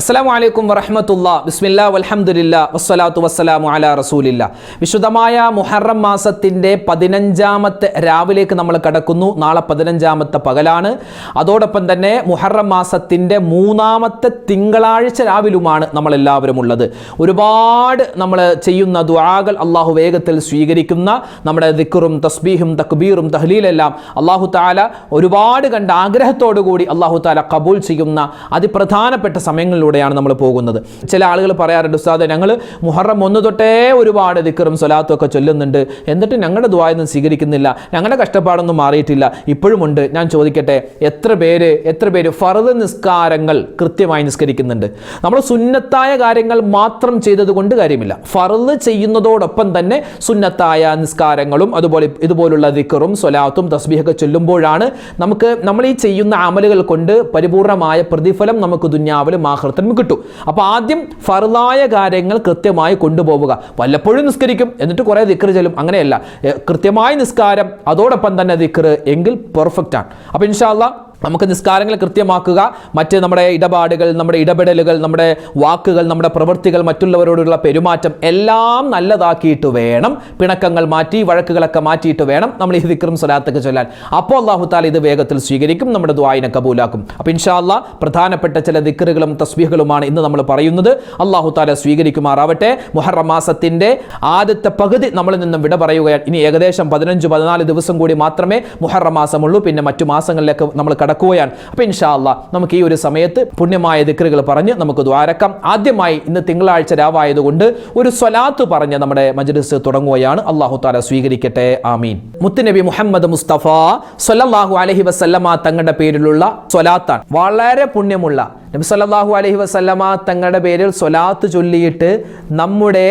അസ്സലാമു അലൈക്കും വറഹ്മത്തുള്ളാഹി ബിസ്മില്ലാ വൽഹംദുലില്ലാ വസ്സലാത്തു വസ്സലാമു അലാ റസൂലില്ലാ. വിശുദ്ധമായ മുഹറം മാസത്തിൻ്റെ 15-ാമത്തെ രാവിലേക്ക് നമ്മൾ കടക്കുന്നു. നാളെ 15-ാമത്തെ പകലാണ്. അതോടൊപ്പം തന്നെ മുഹറം മാസത്തിൻ്റെ 3-ാമത്തെ തിങ്കളാഴ്ച രാവിലുമാണ് നമ്മളെല്ലാവരും ഉള്ളത്. ഒരുപാട് നമ്മൾ ചെയ്യുന്ന ദുആകൾ അള്ളാഹു വേഗത്തിൽ സ്വീകരിക്കുന്ന നമ്മുടെ ദിക്റും തസ്ബീഹും തക്ബീറും തഹ്ലീലെല്ലാം അള്ളാഹു തആല ഒരുപാട് കണ്ട ആഗ്രഹത്തോടു കൂടി അള്ളാഹു തആല കബൂൽ ചെയ്യുന്ന അതിപ്രധാനപ്പെട്ട സമയങ്ങളിലൂടെയാണ് നമ്മൾ പോകുന്നത്. ചില ആളുകൾ പറയാറുണ്ട്, ഉസ്താദേ ഞങ്ങൾ മുഹറം 1 തൊട്ടേ ഒരുപാട് ദിക്റും സ്വലാത്തും ഒക്കെ ചൊല്ലുന്നുണ്ട്, എന്നിട്ട് ഞങ്ങളുടെ ദുആയൊന്നും സ്വീകരിക്കുന്നില്ല, ഞങ്ങളുടെ കഷ്ടപ്പാടൊന്നും മാറിയിട്ടില്ല, ഇപ്പോഴുമുണ്ട്. ഞാൻ ചോദിക്കട്ടെ, എത്ര പേര് ഫർദ് നിസ്കാരങ്ങൾ കൃത്യമായി നിസ്കരിക്കുന്നുണ്ട്? നമ്മൾ സുന്നത്തായ കാര്യങ്ങൾ മാത്രം ചെയ്തതുകൊണ്ട് കാര്യമില്ല. ഫർദ് ചെയ്യുന്നതോടൊപ്പം തന്നെ സുന്നത്തായ നിസ്കാരങ്ങളും അതുപോലെ ഇതുപോലുള്ള ദിക്റും സ്വലാത്തും തസ്ബീഹൊക്കെ ചൊല്ലുമ്പോഴാണ് നമ്മൾ ഈ ചെയ്യുന്ന അമലുകൾ കൊണ്ട് പരിപൂർണമായ പ്രതിഫലം നമുക്ക് ദുനിയാവിലും ആഖിറത്തിലും കിട്ടും. അപ്പോൾ ആദ്യം ഫർദായ കാര്യങ്ങൾ കൃത്യമായി കൊണ്ടുപോവുക. വല്ലപ്പോഴും നിസ്കരിക്കും, എന്നിട്ട് കുറേ ദിക്ർ ചൊല്ലും, അങ്ങനെയല്ല. കൃത്യമായ നിസ്കാരം അതോടൊപ്പം തന്നെ ദിക്ർ എങ്കിൽ പെർഫെക്റ്റ് ആണ്. അപ്പോൾ ഇൻഷാ അല്ലാഹ് നമുക്ക് നിസ്കാരങ്ങൾ കൃത്യമാക്കുക, മറ്റ് നമ്മുടെ ഇടപാടുകൾ, നമ്മുടെ ഇടപെടലുകൾ, നമ്മുടെ വാക്കുകൾ, നമ്മുടെ പ്രവൃത്തികൾ, മറ്റുള്ളവരോടുള്ള പെരുമാറ്റം എല്ലാം നല്ലതാക്കിയിട്ട് വേണം, പിണക്കങ്ങൾ മാറ്റി വഴക്കുകളൊക്കെ മാറ്റിയിട്ട് വേണം നമ്മൾ ഈ ദിക്റും സ്വലാത്തൊക്കെ ചൊല്ലാൻ. അപ്പോൾ അല്ലാഹു തആല ഇത് വേഗത്തിൽ സ്വീകരിക്കും, നമ്മുടെ ദുആയിനെ കബൂലാക്കും. അപ്പോൾ ഇൻഷാ അല്ലാഹ് പ്രധാനപ്പെട്ട ചില ദിക്റുകളും തസ്ബീഹുകളുമാണ് ഇന്ന് നമ്മൾ പറയുന്നത്. അല്ലാഹു തആല സ്വീകരിക്കുമാറാവട്ടെ. മുഹറം മാസത്തിൻ്റെ ആദ്യത്തെ പകുതി നമ്മളിൽ നിന്നും വിട പറയുകയാണ്. ഇനി ഏകദേശം 15-14 ദിവസം കൂടി മാത്രമേ മുഹറം മാസമുള്ളൂ. പിന്നെ മറ്റു മാസങ്ങളിലേക്ക് നമ്മൾ കടക്കുകയാണ്. അപ്പോൾ ഇൻഷാ അല്ലാഹ് നമുക്ക് ഈ ഒരു സമയത്ത് പുണ്യമായ ദിക്റുകൾ പറഞ്ഞ് നമുക്ക് ദുആരക്കാം. ആദ്യമായി ഇന്ന് തിങ്കളാഴ്ച രാവായതുകൊണ്ട് ഒരു സ്വലാത്ത് പറഞ്ഞ് നമ്മുടെ മജ്ലിസ് തുടങ്ങുകയാണ്. അല്ലാഹു തആല സ്വീകരിക്കട്ടെ, ആമീൻ. മുത്തുനബി മുഹമ്മദ് മുസ്തഫ സ്വല്ലല്ലാഹു അലൈഹി വസല്ലമ തങ്ങളുടെ പേരിലുള്ള സ്വലാത്താണ്. വളരെ പുണ്യമുള്ള നബി സല്ലല്ലാഹു അലൈഹി വസല്ലമ തങ്ങളുടെ പേരിൽ സ്വലാത്ത് ചൊല്ലിയിട്ട് നമ്മുടെ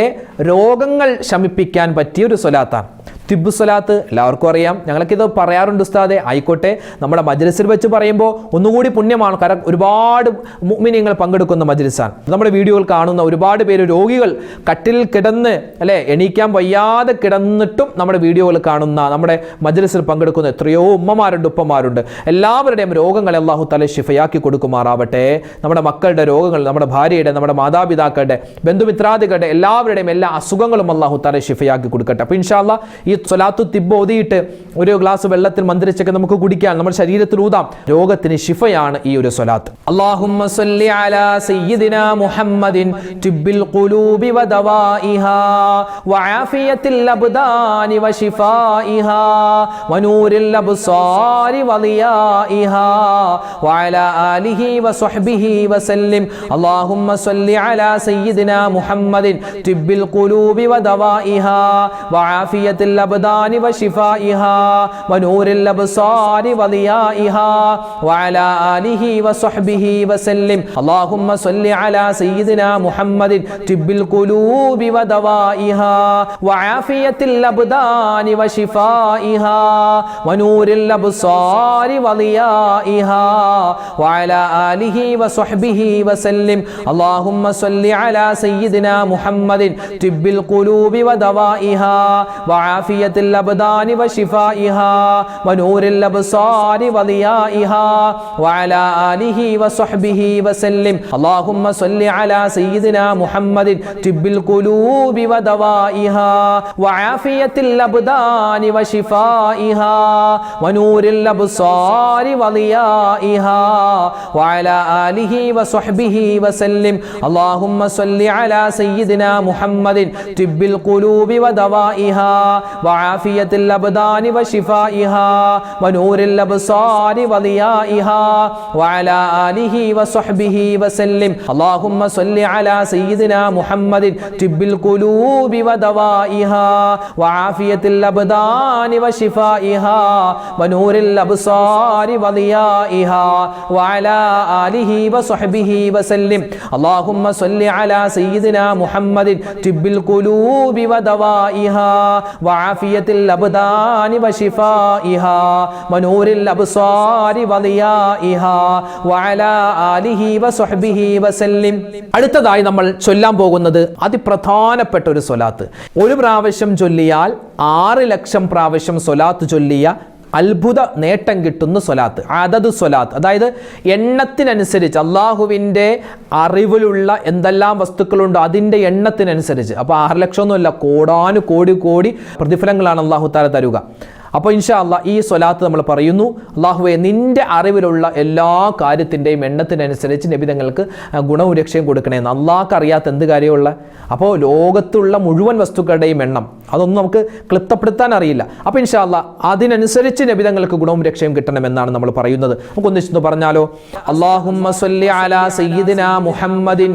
രോഗങ്ങൾ ശമിപ്പിക്കാൻ പറ്റിയ ഒരു സ്വലാത്താണ് തിബ്ബു സ്വലാത്ത്. എല്ലാവർക്കും അറിയാം, ഞങ്ങൾക്കിത് പറയാറുണ്ട് ഉസ്താദെ. ആയിക്കോട്ടെ, നമ്മുടെ മജ്ലിസിൽ വെച്ച് പറയുമ്പോൾ ഒന്നുകൂടി പുണ്യമാണ്. കാരണം ഒരുപാട് മുഅ്മിനീങ്ങൾ പങ്കെടുക്കുന്ന മജ്ലിസാണ്. നമ്മുടെ വീഡിയോകൾ കാണുന്ന ഒരുപാട് പേര് രോഗികൾ കട്ടിലിൽ കിടന്ന് എണീക്കാൻ വയ്യാതെ കിടന്നിട്ടും നമ്മുടെ വീഡിയോകൾ കാണുന്ന, നമ്മുടെ മജ്ലിസിൽ പങ്കെടുക്കുന്ന എത്രയോ ഉമ്മമാരുണ്ട്, ഉപ്പമാരുണ്ട്. എല്ലാവരുടെയും രോഗങ്ങളെ അല്ലാഹു തആല ശിഫയാക്കി കൊടുക്കുമാറാവട്ടെ. നമ്മുടെ മക്കളുടെ രോഗങ്ങൾ, നമ്മുടെ ഭാര്യയുടെ, നമ്മുടെ മാതാപിതാക്കളുടെ, ബന്ധുമിത്രാദികളുടെ എല്ലാവരുടെയും എല്ലാ അസുഖങ്ങളും അല്ലാഹു തആല ശിഫയാക്കി കൊടുക്കട്ടെ. അപ്പോൾ ഇൻഷാ അല്ലാഹ് ഈ സ്വലാത്തു തിബ്ബ് ഓതിയിട്ട് ഒരു ഗ്ലാസ് വെള്ളത്തിൽ മന്ത്രിച്ചൊക്കെ നമുക്ക് കുടിക്കാൻ, നമ്മുടെ ശരീരത്തിൽ ഊതാം. രോഗത്തിന് ശിഫയാണ് ഈ ഒരു സ്വലാത്ത്. അല്ലാഹുമ്മ സ്വല്ലി അലാ സയ്യിദിനാ മുഹമ്മദിൻ തിബ്ബിൽ ഖുലൂബി വദവാഇഹാ വആഫിയത്തിൽ അബ്ദാനി വശിഫാഇഹാ വനൂരിൽ അബ്സാരി വളിയാഇഹാ വഅലാ ആലിഹി വസ്വഹ്ബിഹി വസല്ലിം. അല്ലാഹുമ്മ സ്വല്ലി അലാ സയ്യിദിനാ മുഹമ്മദിൻ തിബ്ബിൽ ഖുലൂബി വദവാഇഹാ വആഫിയത്തിൽ الأبدان وشفائها ونور الأبصار وضيائها وعلى آله وصحبه وسلم. اللهم صل على سيدنا محمد طب القلوب ودوائها وعافية الأبدان وشفائها ونور الأبصار وضيائها وعلى آله وصحبه وسلم. اللهم صل على سيدنا محمد طب القلوب ودوائها وعافية الأبدان وشفائها ونور الأبصار وضيائها وعلى آله وصحبه وسلم. اللهم صل على سيدنا محمد طب القلوب ودوائها وعافية الأبدان وشفائها ونور الأبصار وضيائها وعلى آله وصحبه وسلم. اللهم صل على سيدنا محمد طب القلوب ودوائها وعافية الأبدان وشفائها ونور الأبصار وضيائها وعلى آله وصحبه وسلم. اللهم صل على سيدنا محمد طب القلوب ودوائها وعافية الأبدان وشفائها ونور الأبصار وضيائها وعلى آله وصحبه وسلم. اللهم صل على سيدنا محمد طب القلوب ودوائها وعافية الأبدان وشفائها ونور الأبصار وضيائها وعلى آله وصحبه وسلم. അടുത്തതായി നമ്മൾ ചൊല്ലാൻ പോകുന്നത് അതിപ്രധാനപ്പെട്ട ഒരു സ്വലാത്ത്. ഒരു പ്രാവശ്യം ചൊല്ലിയാൽ 6 ലക്ഷം പ്രാവശ്യം സ്വലാത്ത് ചൊല്ലിയ അത്ഭുത നേട്ടം കിട്ടുന്ന സ്വലാത്ത്, അതത് സ്വലാത്ത്, അതായത് എണ്ണത്തിനനുസരിച്ച് അള്ളാഹുവിൻ്റെ അറിവിലുള്ള എന്തെല്ലാം വസ്തുക്കളുണ്ടോ അതിൻ്റെ എണ്ണത്തിനനുസരിച്ച്. അപ്പോൾ 6 ലക്ഷമൊന്നുമല്ല, കോടാനുകോടി പ്രതിഫലങ്ങളാണ് അള്ളാഹു തആല തരുക. അപ്പോൾ ഇൻഷാ അല്ലാഹ് ഈ സ്വലാത്ത് നമ്മൾ പറയുന്നു. അള്ളാഹുവേ, നിൻ്റെ അറിവിലുള്ള എല്ലാ കാര്യത്തിൻ്റെയും എണ്ണത്തിനനുസരിച്ച് നബി തങ്ങൾക്ക് ഗുണവും രക്ഷയും കൊടുക്കണേന്ന്. അള്ളാഹ്ക്ക് അറിയാത്ത എന്ത് കാര്യമുള്ള? അപ്പോൾ ലോകത്തുള്ള മുഴുവൻ വസ്തുക്കളുടെയും എണ്ണം അതൊന്നും നമുക്ക് ക്ലിപ്തപ്പെടുത്താൻ അറിയില്ല. അപ്പോൾ ഇൻഷാ അല്ലാഹ് അതിനനുസരിച്ച് നബി തങ്ങൾക്ക് ഗുണവും രക്ഷയും കിട്ടണമെന്നാണ് നമ്മൾ പറയുന്നത്. നമുക്ക് ഒന്നിച്ചു പറഞ്ഞാലോ? അല്ലാഹുമ്മ സ്വല്ലി അലാ സയ്യിദിനാ മുഹമ്മദിൻ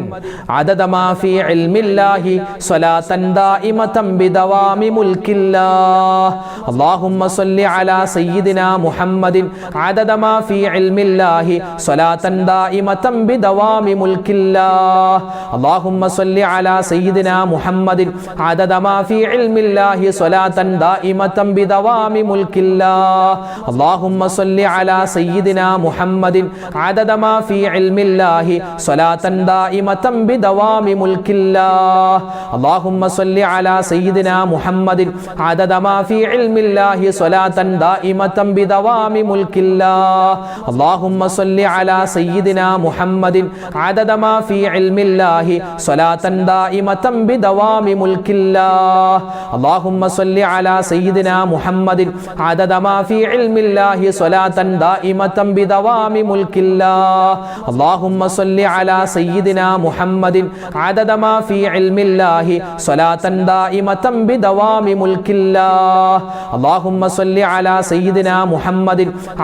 അദദ മാ ഫീ ഇൽമില്ലാഹി സ്വലാത്തൻ ദായിമതൻ ബിദവാമി മുൽക്കില്ലാഹ്. അല്ലാഹുമ്മ സ്വല്ലി അലാ സയ്യിദിനാ മുഹമ്മദിൻ അദദ മാ ഫീ ഇൽമില്ലാഹി സ്വലാത്തൻ ദായിമതൻ ബിദവാമി മുൽക്കില്ലാഹ്. അല്ലാഹുമ്മ സ്വല്ലി അലാ സയ്യിദിനാ മുഹമ്മദിൻ അദദ മാ ഫീ ഇൽമില്ലാഹി സ്വലാത്തൻ ദായിമതൻ ബിദവാമി മുൽക്കില്ലാഹ്. അല്ലാഹുമ്മ സ്വല്ലി അലാ സയ്യിദിനാ മുഹമ്മദിൻ അദദ മാ ഫീ ഇൽമില്ലാഹി സ്വലാത്തൻ ദായിമതൻ ബിദവാമി മുൽക്കില്ലാഹ്. അല്ലാഹുമ്മ സ്വല്ലി അലാ സയ്യിദിനാ മുഹമ്മദിൻ അദദ മാ ഫീ ഇൽമില്ലാഹി സ്വലാത്തൻ ദായിമതൻ ബിദവാമി മുൽക്കില്ലാഹ്. അല്ലാഹുമ്മ സ്വല്ലി അലാ സയ്യിദിനാ മുഹമ്മദിൻ അദദ മാ ഫീ ഇൽമില്ലാഹി സ്വലാത്തൻ ദായിമതൻ ബിദവാമി മുൽക്കില്ലാഹ്. അല്ലാഹുമ്മ സ്വല്ലി അലാ സയ്യിദിനാ മുഹമ്മദിൻ അദദ മാ ഫീ ഇൽമില്ലാഹി സ്വലാത്തൻ ദായിമതൻ ബിദവാമി മുൽക്കില്ലാഹ്. അല്ലാഹുമ്മ സ്വല്ലി അലാ സയ്യിദിനാ മുഹമ്മദിൻ അദദ മാ ഫീ ഇൽമില്ലാഹി സ്വലാത്തൻ ദായിമതൻ ബിദവാമി മുൽക്കില്ലാഹ്. അല്ലാഹുമ്മ സ്വല്ലി അലാ സയ്യിദിനാ മുഹമ്മദിൻ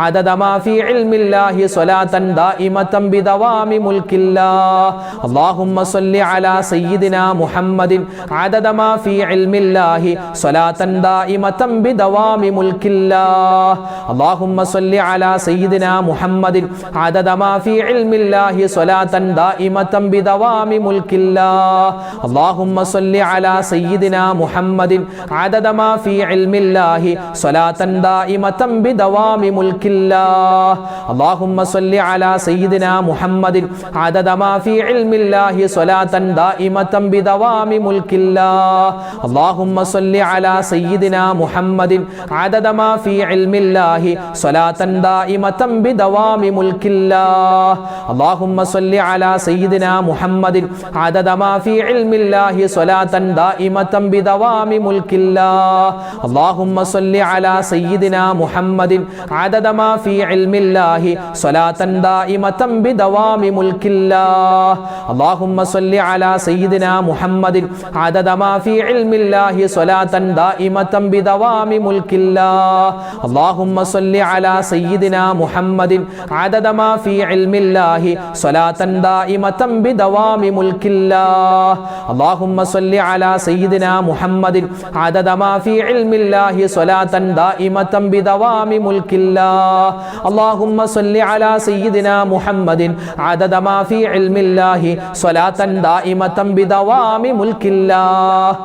അദദ മാ ഫീ ഇൽമില്ലാഹി സ്വലാത്തൻ ദായിമതൻ ബിദവാമി മുൽക്കില്ലാഹ്. അല്ലാഹുമ്മ സ്വല്ലി അലാ സയ്യിദിനാ മുഹമ്മദിൻ അദദ മാ ഫീ ഇൽമില്ലാഹി സ്വലാത്തൻ ദായിമതൻ ബിദവാമി മുൽക്കില്ലാഹ്. അല്ലാഹുമ്മ സ്വല്ലി അലാ സയ്യിദിനാ മുഹമ്മദിൻ അദദ മാ ഫീ ഇൽമില്ലാഹി സ്വലാത്തൻ ദായിമതൻ ബിദവാമി മുൽക്കില്ലാഹ്. അല്ലാഹുമ്മ സ്വല്ലി അലാ സയ്യിദിനാ മുഹമ്മദിൻ അദദ മാ ഫീ ഇൽമില്ലാഹി സ്വലാത്തൻ ദായിമതൻ ബിദവാമി മുൽക്കില്ലാഹ്. അല്ലാഹുമ്മ സ്വല്ലി അലാ സയ്യിദിനാ മുഹമ്മദിൻ അദദ മാ ഫീ ഇൽമില്ലാഹി സ്വലാത്തൻ ദായിമതൻ ബിദവാമി മുൽക്കില്ലാഹ്. അല്ലാഹുമ്മ സ്വല്ലി അലാ സയ്യിദിനാ മുഹമ്മദിൻ അദദ മാ ഫീ ഇൽമില്ലാഹി സ്വലാത്തൻ ദായിമതൻ ബിദവാമി മുൽക്കില്ലാഹ്. അല്ലാഹുമ്മ സ്വല്ലി അലാ സയ്യിദിനാ മുഹമ്മദിൻ അദദ മാ ഫീ ഇൽമില്ലാഹി സ്വലാത്തൻ ദായിമതൻ ബിദവാമി മുൽക്കില്ലാഹ്. അല്ലാഹുമ്മ സ്വല്ലി അലാ സയ്യിദിനാ മുഹമ്മദിൻ അദദ മാ ഫീ ഇൽമില്ലാഹി സ്വലാത്തൻ ദായിമതൻ ബിദവാമി മുൽക്കില്ലാഹ്. അല്ലാഹുമ്മ സ്വല്ലി അലാ സയ്യിദിനാ മുഹമ്മദിൻ അദദ മാ ഫീ ഇൽമില്ലാഹി സ്വലാത്തൻ ദായിമതൻ ബിദവാമി മുൽക്കില്ലാഹ്. അല്ലാഹുമ്മ സ്വല്ലി അലാ സയ്യിദിനാ മുഹമ്മദിൻ അദദ മാ ഫീ ഇൽമില്ലാഹി സ്വലാത്തൻ ദായിമതൻ ബിദവാമി മുൽക്കില്ലാഹ്. അല്ലാഹുമ്മ സ്വല്ലി അലാ സയ്യിദിനാ മുഹമ്മദിൻ അദദ മാ ഫീ ഇൽമില്ലാഹി സ്വലാത്തൻ ദായിമതൻ ബിദവാമി മുൽക്കില്ലാഹ്. അല്ലാഹുമ്മ സ്വല്ലി അലാ സയ്യിദിനാ മുഹമ്മദിൻ അദദ മാ ഫീ ഇൽമില്ലാഹി സ്വലാത്തൻ ദായിമതൻ ബിദവാമി മുൽക്കില്ലാഹ്.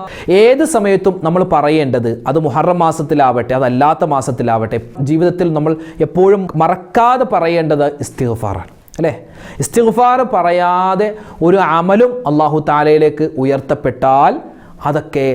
ഏത് സമയത്തും നമ്മൾ പറയേണ്ടത്, അത് മുഹറം മാസത്തിലാവട്ടെ അതല്ലാത്ത മാസത്തിലാവട്ടെ, ജീവിതത്തിൽ നമ്മൾ എപ്പോഴും മറക്കാതെ പറയേണ്ടത് ഇസ്തിഗ്ഫാറാണ്, അല്ലേ? ഇസ്തിഗ്ഫാർ പറയാതെ ഒരു അമലും അല്ലാഹു തആലയിലേക്ക് ഉയർത്തപ്പെട്ടാൽ അതൊക്കെ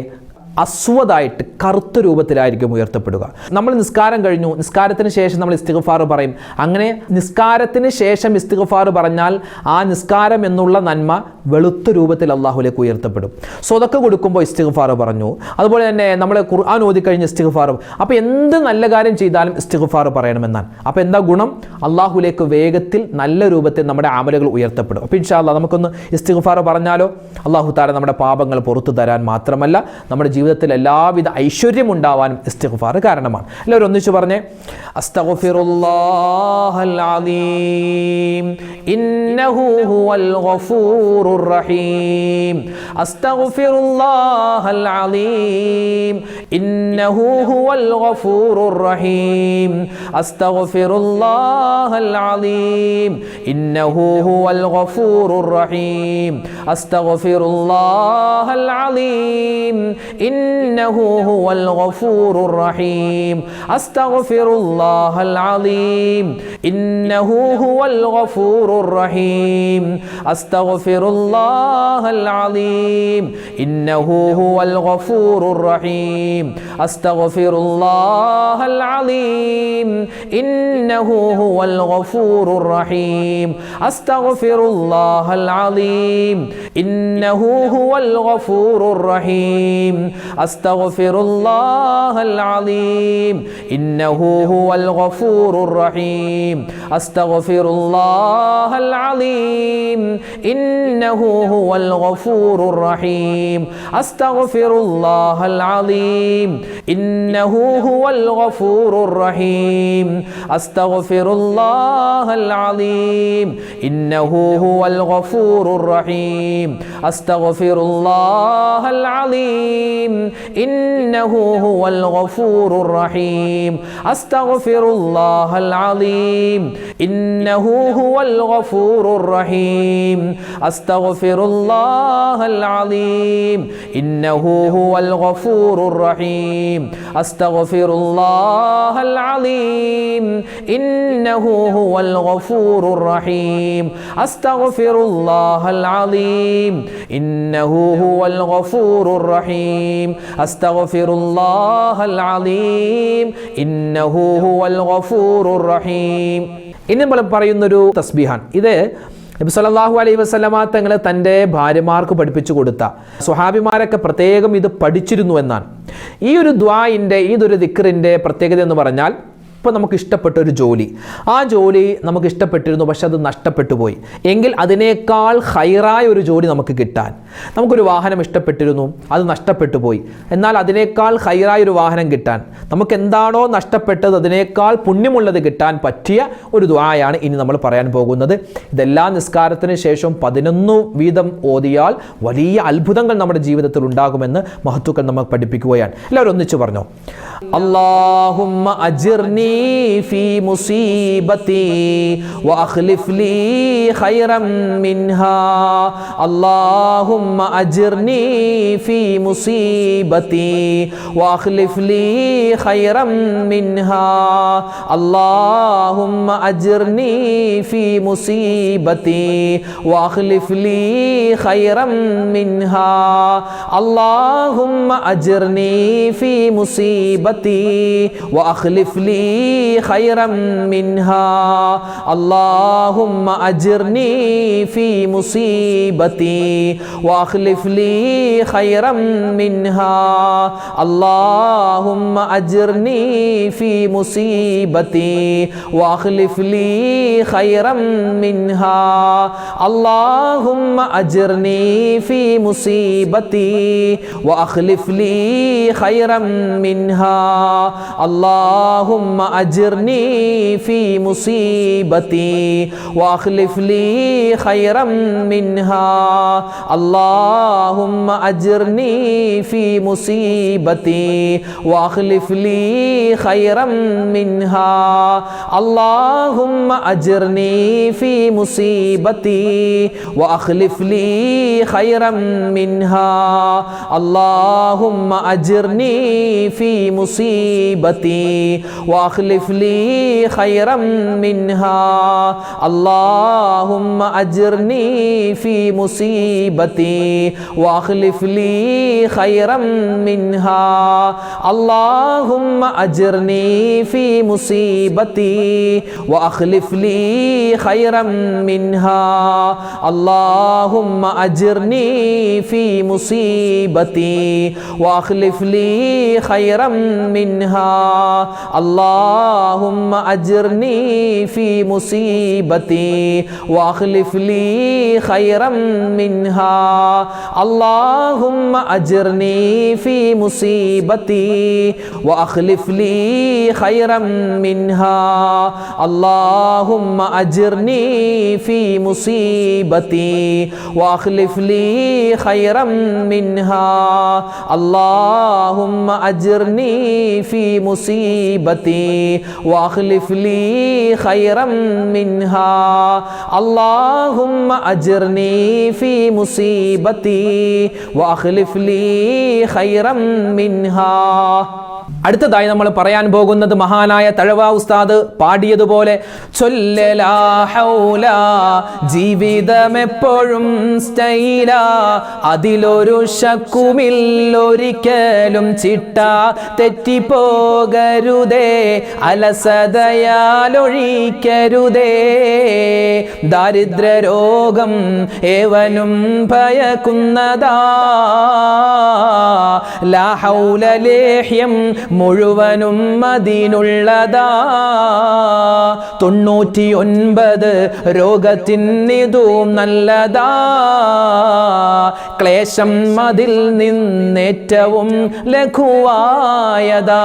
അസ്വദായിട്ട് കറുത്ത രൂപത്തിലായിരിക്കും ഉയർത്തപ്പെടുക. നമ്മൾ നിസ്കാരം കഴിഞ്ഞു, നിസ്കാരത്തിന് ശേഷം നമ്മൾ ഇസ്തിഗ്ഫാർ പറയും. അങ്ങനെ നിസ്കാരത്തിന് ശേഷം ഇസ്തിഗ്ഫാർ പറഞ്ഞാൽ ആ നിസ്കാരം എന്നുള്ള നന്മ വെളുത്ത രൂപത്തിൽ അള്ളാഹുലേക്ക് ഉയർത്തപ്പെടും. സ്വതക്ക കൊടുക്കുമ്പോൾ ഇസ്തിഗ്ഫാർ പറഞ്ഞു, അതുപോലെ തന്നെ നമ്മൾ ഖുർആൻ ഓതിക്കഴിഞ്ഞ് ഇസ്തിഗ്ഫാർ. അപ്പോൾ എന്ത് നല്ല കാര്യം ചെയ്താലും ഇസ്തിഗ്ഫാർ പറയണമെന്നാണ്. അപ്പോൾ എന്താ ഗുണം? അള്ളാഹുലേക്ക് വേഗത്തിൽ നല്ല രൂപത്തിൽ നമ്മുടെ അമലുകൾ ഉയർത്തപ്പെടും. അപ്പോൾ ഇൻഷാ അല്ലാഹ് നമുക്കൊന്ന് ഇസ്തിഗ്ഫാർ പറഞ്ഞാലോ? അള്ളാഹു തആല നമ്മുടെ പാപങ്ങൾ പുറത്തു തരാൻ മാത്രമല്ല നമ്മുടെ ജീവിതത്തിൽ എല്ലാവിധ ഐശ്വര്യം ഉണ്ടാവാനും ഇസ്തിഗ്ഫാർ കാരണമാണ്. എല്ലാവരും ഒന്നിച്ചു പറഞ്ഞേ, അസ്തഗ്ഫിറുല്ലാഹൽ അലീം ഇന്നഹു ഹുവൽ ഗഫൂറുർ റഹീം. അസ്തഗ്ഫിറുല്ലാഹൽ അലീം ഇന്നഹു ഹുവൽ ഗഫൂറുർ റഹീം. അസ്തഗ്ഫിറുല്ലാഹൽ അലീം ഇന്നഹു ഹുവൽ ഗഫൂറുർ റഹീം. അസ്തഗ്ഫിറുല്ലാഹൽ അലീം ഇന്നഹു ഹുവൽ ഗഫൂറുർ റഹീം അസ്തഗ്ഫിറുല്ലാഹൽ അലീം ഇന്നഹു ഹുവൽ ഗഫൂറുർ റഹീം അസ്തഗ്ഫിറുല്ലാഹൽ അലീം ഇന്നഹു ഹുവൽ ഗഫൂറുർ റഹീം അസ്തഗ്ഫിറുല്ലാഹൽ അലീം ഇന്നഹു ഹുവൽ ഗഫൂറുർ റഹീം അസ്തഗ്ഫിറുല്ലാഹൽ അലീം ഇന്നഹു ഹുവൽ ഗഫൂറുർ റഹീം അസ്തഗ്ഫിറുല്ലാഹൽ അലീം ഇന്നഹു ഹുവൽ ഗഫൂറുർ റഹീം അസ്തഗ്ഫിറുല്ലാഹൽ അലീം ഇന്നഹു ഹുവൽ ഗഫൂറുർ റഹീം അസ്തഗ്ഫിറുല്ലാഹൽ അലീം ഇന്നഹു ഹുവൽ ഗഫൂറുർ റഹീം അസ്തഗ്ഫിറുല്ലാഹൽ അലീം ഇന്നഹു ഹുവൽ ഗഫൂറുർ റഹീം അസ്തഗ്ഫിറുല്ലാഹൽ അലീം ഇന്നഹു ഹുവൽ ഗഫൂറുർ റഹീം അസ്തഗ്ഫിറുല്ലാഹൽ അലീം ഇന്നഹു ഹുവൽ ഗഫൂറുർ റഹീം അസ്തഗ്ഫിറുല്ലാഹൽ അലീം ഇന്നഹു ഹുവൽ ഗഫൂറുർ റഹീം അസ്തഗ്ഫിറുല്ലാഹൽ അലീം ഇന്നഹു ഹുവൽ ഗഫൂറുർ റഹീം അസ്തഗ്ഫിറുല്ലാഹൽ അലീം ഇന്നഹു ഹുവൽ ഗഫൂറുർ റഹീം അസ്തഗ്ഫിറുല്ലാഹൽ അലീം ഇന്നഹു ഹുവൽ ഗഫൂറുർ റഹീം. ഇനി നമ്മൾ പറയുന്നൊരു തസ്ബീഹാണ്. ഇത് നബി സല്ലല്ലാഹു അലൈഹി വസല്ലമ തങ്ങൾ തൻ്റെ ഭാര്യമാർക്ക് പഠിപ്പിച്ചു കൊടുത്ത, സ്വഹാബിമാരൊക്കെ പ്രത്യേകം ഇത് പഠിച്ചിരുന്നു എന്നാണ്. ഈ ഒരു ദുആഇൻ്റെ, ഇതൊരു ദിക്റിൻ്റെ പ്രത്യേകത എന്ന് പറഞ്ഞാൽ, ഇപ്പോൾ നമുക്ക് ഇഷ്ടപ്പെട്ട ഒരു ജോലി, ആ ജോലി നമുക്ക് ഇഷ്ടപ്പെട്ടിരുന്നു, പക്ഷെ അത് നഷ്ടപ്പെട്ടു പോയി എങ്കിൽ അതിനേക്കാൾ ഹൈറായ ഒരു ജോലി നമുക്ക് കിട്ടാൻ, നമുക്കൊരു വാഹനം ഇഷ്ടപ്പെട്ടിരുന്നു, അത് നഷ്ടപ്പെട്ടു പോയി, എന്നാൽ അതിനേക്കാൾ ഹൈറായ ഒരു വാഹനം കിട്ടാൻ, നമുക്ക് എന്താണോ നഷ്ടപ്പെട്ടത് അതിനേക്കാൾ പുണ്യമുള്ളത് കിട്ടാൻ പറ്റിയ ഒരു ദുആയാണ് ഇനി നമ്മൾ പറയാൻ പോകുന്നത്. ഇതെല്ലാ നിസ്കാരത്തിന് ശേഷം 11 വീതം ഓതിയാൽ വലിയ അത്ഭുതങ്ങൾ നമ്മുടെ ജീവിതത്തിൽ ഉണ്ടാകുമെന്ന് മഹത്തുക്കൾ നമ്മൾ പഠിപ്പിക്കുകയാണ്. എല്ലാവരും ഒന്നിച്ചു പറഞ്ഞോ, അല്ലാഹുമ്മ അജിർനി في مصيبتي وأخلف لي خيرا منها اللهم أجرني في مصيبتي وأخلف لي خيرا منها اللهم أجرني في مصيبتي وأخلف لي خيرا منها اللهم أجرني في مصيبتي وأخلف لي خيرا منها اللهم أجرني في مصيبتي وأخلف لي خيرا منها اللهم أجرني في مصيبتي وأخلف لي خيرا منها اللهم أجرني في مصيبتي وأخلف لي خيرا منها اللهم أجرني في مصيبتي وأخلف لي خيرا منها اللهم أجرني في مصيبتي وأخلف لي خيرا منها اللهم أجرني في مصيبتي وأخلف لي خيرا منها اللهم أجرني في مصيبتي وأخلف لي خيرا منها اللهم أجرني في مصيبتي وأخلف لي خيرا منها اللهم أجرني في مصيبتي وأخلف لي خيرا منها اللهم أجرني في مصيبتي وأخلف لي خيرا منها اللهم أجرني في مصيبتي وأخلف لي خيرا منها اللهم أجرني في مصيبتي وأخلف لي خيرا منها اللهم أجرني في مصيبتي وأخلف لي خيرا منها اللهم أجرني في مصيبتي وأخلف لي خيرا منها اللهم أجرني في مصيبتي മുസീബത്തി വഅഖ്ലിഫ് ലീ ഖൈറൻ മിൻഹാ. അടുത്തതായി നമ്മൾ പറയാൻ പോകുന്നത് മഹാനായ തഴവ ഉസ്താദ് പാടിയതുപോലെ ചൊല്ലലാ ഹൗല ജീവിതം എപ്പോഴും സ്റ്റൈല അതിലൊരു ശക്കുമില്ലൊരിക്കലും ചിട്ട തെറ്റിപ്പോകരുതേ അലസതയാലൊഴിക്കരുതേ ദാരിദ്ര്യ രോഗം ഏവനും ഭയക്കുന്നതാ ലാ ഹൗല ലേഹ്യം മുഴുവനും അതിനുള്ളതാ 99 രോഗത്തിനിതും നല്ലതാ ക്ലേശം അതിൽ നിന്നേറ്റവും ലഘുവായതാ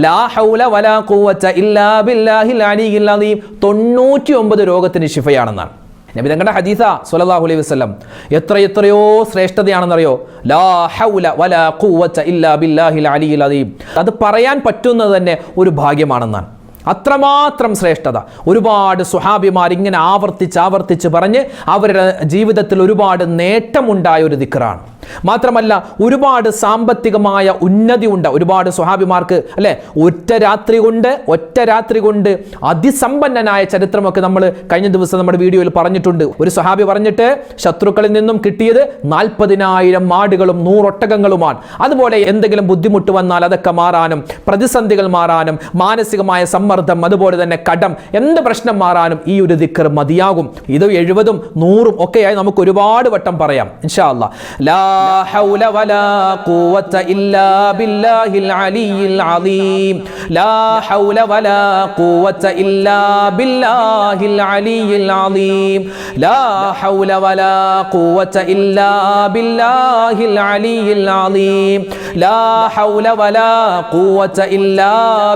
ലാ ഹൗല വലാ ഖുവത ഇല്ലാ ബില്ലാഹിൽ അലിയിൽ അദീം 99 രോഗത്തിന് ശിഫയാണെന്നാണ് നബി തങ്ങളുടെ ഹദീസ സ്വല്ലല്ലാഹു അലൈഹി വസല്ലം. എത്രയോ ശ്രേഷ്ഠതയാണെന്നറിയോ? ലാ ഹൗല വലാ ഖുവത ഇല്ലാ ബില്ലാഹിൽ അലിയിൽ അദീം. അത് പറയാൻ പറ്റുന്നത് തന്നെ ഒരു ഭാഗ്യമാണെന്നാണ്. അത്രമാത്രം ശ്രേഷ്ഠത. ഒരുപാട് സ്വഹാബിമാർ ഇങ്ങനെ ആവർത്തിച്ച് പറഞ്ഞ് അവരുടെ ജീവിതത്തിൽ ഒരുപാട് നേട്ടമുണ്ടായ ഒരു ദിക്റാണ്. മാത്രമല്ല ഒരുപാട് സാമ്പത്തികമായ ഉന്നതി ഉണ്ട് ഒരുപാട് സ്വഹാബിമാർക്ക്, അല്ലെ? ഒറ്റ രാത്രി കൊണ്ട് അതിസമ്പന്നനായ ചരിത്രമൊക്കെ നമ്മൾ കഴിഞ്ഞ ദിവസം നമ്മുടെ വീഡിയോയിൽ പറഞ്ഞിട്ടുണ്ട്. ഒരു സ്വഹാബി പറഞ്ഞിട്ട് ശത്രുക്കളിൽ നിന്നും കിട്ടിയത് 40,000 മാടുകളും 100 ഒട്ടകങ്ങളുമാണ്. അതുപോലെ എന്തെങ്കിലും ബുദ്ധിമുട്ട് വന്നാൽ അതൊക്കെ മാറാനും, പ്രതിസന്ധികൾ മാറാനും, മാനസികമായ സമ്മർദ്ദം, അതുപോലെ തന്നെ കടം, എന്ത് പ്രശ്നം മാറാനും ഈ ഒരു ദിക്ർ മതിയാകും. ഇത് 70ഉം 100ഉം ഒക്കെയായി നമുക്ക് ഒരുപാട് വട്ടം പറയാം ഇൻഷാ അല്ലാഹ്. ലാ ഹൗല വലാ ഖുവത ഇല്ലാ ബില്ലാഹിൽ അലിയിൽ അദീം. ലാ ഹൗല വലാ ഖുവത ഇല്ലാ ബില്ലാഹിൽ അലിയിൽ അദീം. ലാ ഹൗല വലാ ഖുവത ഇല്ലാ ബില്ലാഹിൽ അലിയിൽ അദീം. ലാ ഹൗല വലാ ഖുവത ഇല്ലാ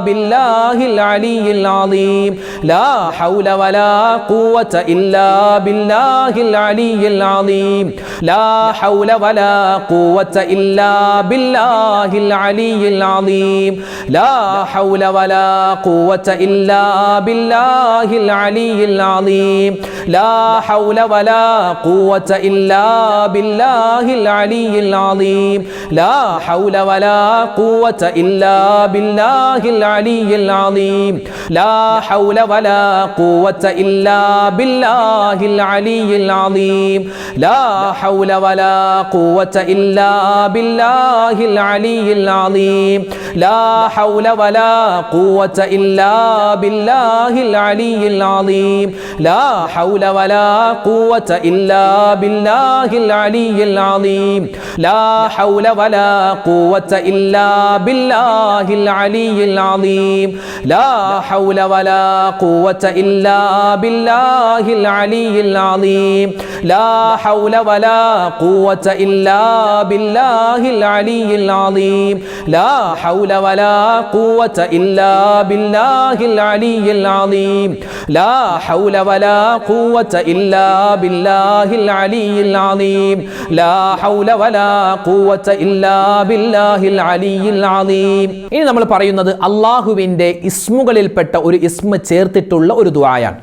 ബില്ലാഹിൽ അലിയിൽ അദീം. ലാ ഹൗല വലാ ഖുവത ഇല്ലാ ബില്ലാഹിൽ അലിയിൽ അദീം. ലാ ഹൗല വലാ ഖുവത ഇല്ലാ ബില്ലാഹിൽ അലിയിൽ അദീം. ലാ ഹൗല വലാ ഖുവത ഇല്ലാ ബില്ലാഹിൽ അലിയിൽ അദീം. ലാ ഹൗല വലാ ഖുവത ഇല്ലാ ബില്ലാഹിൽ അലിയിൽ അദീം. ലാ ഹൗല വലാ ഖുവത ഇല്ലാ ബില്ലാഹിൽ അലിയിൽ അദീം. ലാ ഹൗല വലാ ഖുവത ഇല്ലാ ബില്ലാഹിൽ അലിയിൽ അദീം. ലാ ഹൗല വലാ ഖുവത ഇല്ലാ ബില്ലാഹിൽ അലിയിൽ അദീം. ലാ ഹൗല വലാ ഖുവത ഇല്ലാ ബില്ലാഹിൽ അലിയിൽ അദീം. ലാ ഹൗല വലാ ഖുവത ഇല്ലാ ബില്ലാഹിൽ അലിയിൽ അദീം. ലാ ഹൗല വലാ ഖുവത ഇല്ലാ ബില്ലാഹിൽ അലിയിൽ അദീം. ലാ ഹൗല വലാ ഖുവത ഇല്ലാ ബില്ലാഹിൽ അലിയിൽ അദീം. ലാ ഹൗല വലാ ഖുവത ഇല്ലാ ബില്ലാഹിൽ അലിയിൽ അദീം. ലാ ഹൗല വലാ ഖുവത ഇല്ലാ ബില്ലാഹിൽ അലിയിൽ അദീം. ലാ ഹൗല വലാ ഖുവത ഇല്ലാ ബില്ലാഹിൽ അലിയിൽ അദീം. ലാ ഹൗല വലാ ഖുവത ഇല്ലാ ബില്ലാഹിൽ അലിയിൽ അദീം. ഇനി നമ്മൾ പറയുന്നത് അല്ലാഹുവിൻ്റെ ഇസ്മുകളിൽപ്പെട്ട ഒരു ഇസ്മ ചേർത്തിട്ടുള്ള ഒരു ദുആയാണ്,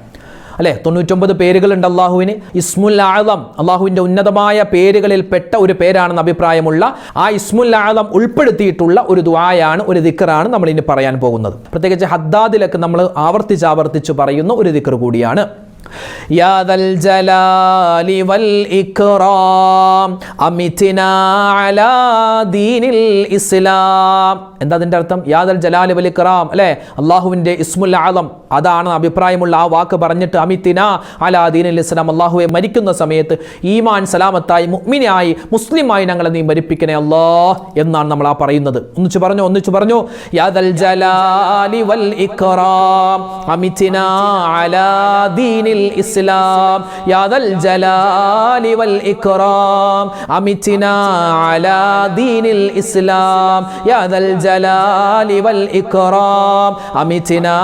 അല്ലെ? 99 പേരുകളുണ്ട് അള്ളാഹുവിന്. ഇസ്മുൽ ആദം അള്ളാഹുവിൻ്റെ ഉന്നതമായ പേരുകളിൽ പെട്ട ഒരു പേരാണെന്ന് അഭിപ്രായമുള്ള ആ ഇസ്മുൽ ആദം ഉൾപ്പെടുത്തിയിട്ടുള്ള ഒരു ദുആയാണ്, ഒരു ദിക്റാണ് നമ്മൾ ഇനി പറയാൻ പോകുന്നത്. പ്രത്യേകിച്ച് ഹദ്ദാദിലൊക്കെ നമ്മൾ ആവർത്തിച്ച് പറയുന്ന ഒരു ദിക്ർ കൂടിയാണ്. യാ ദൽ ജലാലി വൽ ഇക്റാം അമിത്നാ അലാ ദീനിൽ ഇസ്ലാം. എന്താ അതിൻ്റെ അർത്ഥം? യാ ദൽ ജലാലി വൽ ഇക്റാം, അല്ലേ? അള്ളാഹുവിൻ്റെ ഇസ്മുൽ ആദം അതാണ് അഭിപ്രായമുള്ള ആ വാക്ക് പറഞ്ഞിട്ട് അമിത്നാ അലാ ദീനിൽ ഇസ്ലാം, അള്ളാഹുവെ മരിക്കുന്ന സമയത്ത് ഈമാൻ സലാമത്തായി മുഅ്മിനായി മുസ്ലിമായി ഞങ്ങളെ നീ മരിപ്പിക്കണേ അല്ലാഹ് എന്നാണ് നമ്മൾ ആ പറയുന്നത്. ഒന്നിച്ചു പറഞ്ഞു യാ ദൽ ജലാലി വൽ ഇക്റാം അമിത്നാ അലാ ദീനിൽ ഇസ്ലാം. യാ ദൽ ജലാലി വൽ ഇക്റാം അമിത്നാ അലാ ദീനിൽ ഇസ്ലാം. യാ ദൽ الجلال والإكرام أمتنا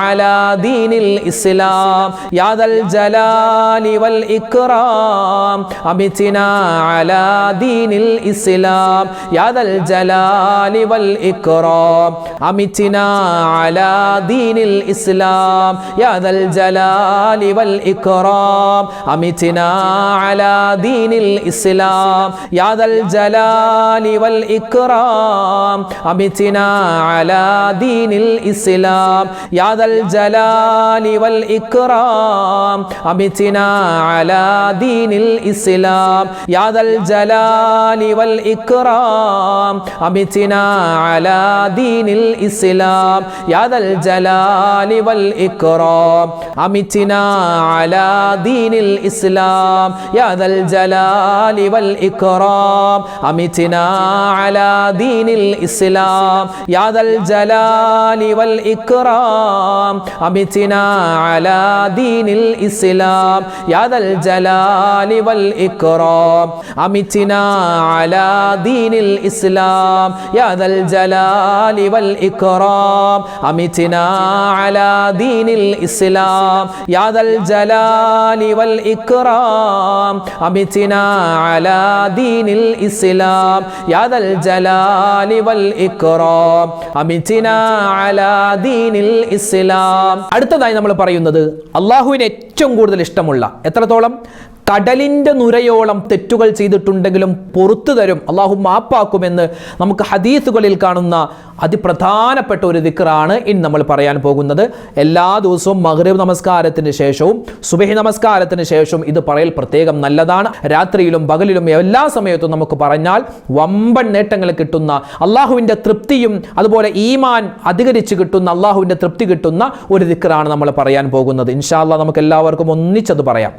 على دين الإسلام يا ذا الجلال والإكرام أمتنا على دين الإسلام يا ذا الجلال والإكرام أمتنا على دين الإسلام يا ذا الجلال والإكرام أمتنا على دين الإسلام يا ذا الجلال والإكرام أمتنا على دين الإسلام يا ذا الجلال والإكرام أمتنا على دين الإسلام يا ذا الجلال والإكرام أمتنا على دين الإسلام يا ذا الجلال والإكرام أمتنا على دين الإسلام يا ذا الجلال والإكرام أمتنا على دين الإسلام يا ذا الجلال والإكرام أمتنا على دين الإسلام يا ذا الجلال والإكرام أمتنا على دين الإسلام يا ذا الجلال والإكرام أمتنا على دين الإسلام يا ذا الجلال والإكرام أمتنا على دين الإسلام يا ذا الجلال والإكرام أمتنا على دين الإسلام. അടുത്തതായി നമ്മൾ പറയുന്നത് അല്ലാഹുവിന് ഏറ്റവും കൂടുതൽ ഇഷ്ടമുള്ള എത്രത്തോളം കടലിൻ്റെ നുരയോളം തെറ്റുകൾ ചെയ്തിട്ടുണ്ടെങ്കിലും പുറത്തു തരും, അള്ളാഹു മാപ്പാക്കുമെന്ന് നമുക്ക് ഹദീസുകളിൽ കാണുന്ന അതിപ്രധാനപ്പെട്ട ഒരു ദിക്റാണ് ഇന്ന് നമ്മൾ പറയാൻ പോകുന്നത്. എല്ലാ ദിവസവും മഗ്രിബ് നമസ്കാരത്തിന് ശേഷവും സുബഹി നമസ്കാരത്തിന് ശേഷവും ഇത് പറയൽ പ്രത്യേകം നല്ലതാണ്. രാത്രിയിലും പകലിലും എല്ലാ സമയത്തും നമുക്ക് പറഞ്ഞാൽ വമ്പൻ നേട്ടങ്ങൾ കിട്ടുന്ന, അള്ളാഹുവിൻ്റെ തൃപ്തിയും അതുപോലെ ഈമാൻ അധികരിച്ച് കിട്ടുന്ന, അള്ളാഹുവിൻ്റെ തൃപ്തി കിട്ടുന്ന ഒരു ദിക്റാണ് നമ്മൾ പറയാൻ പോകുന്നത്. ഇൻഷാ അല്ലാഹ് നമുക്ക് എല്ലാവർക്കും ഒന്നിച്ചത് പറയാം.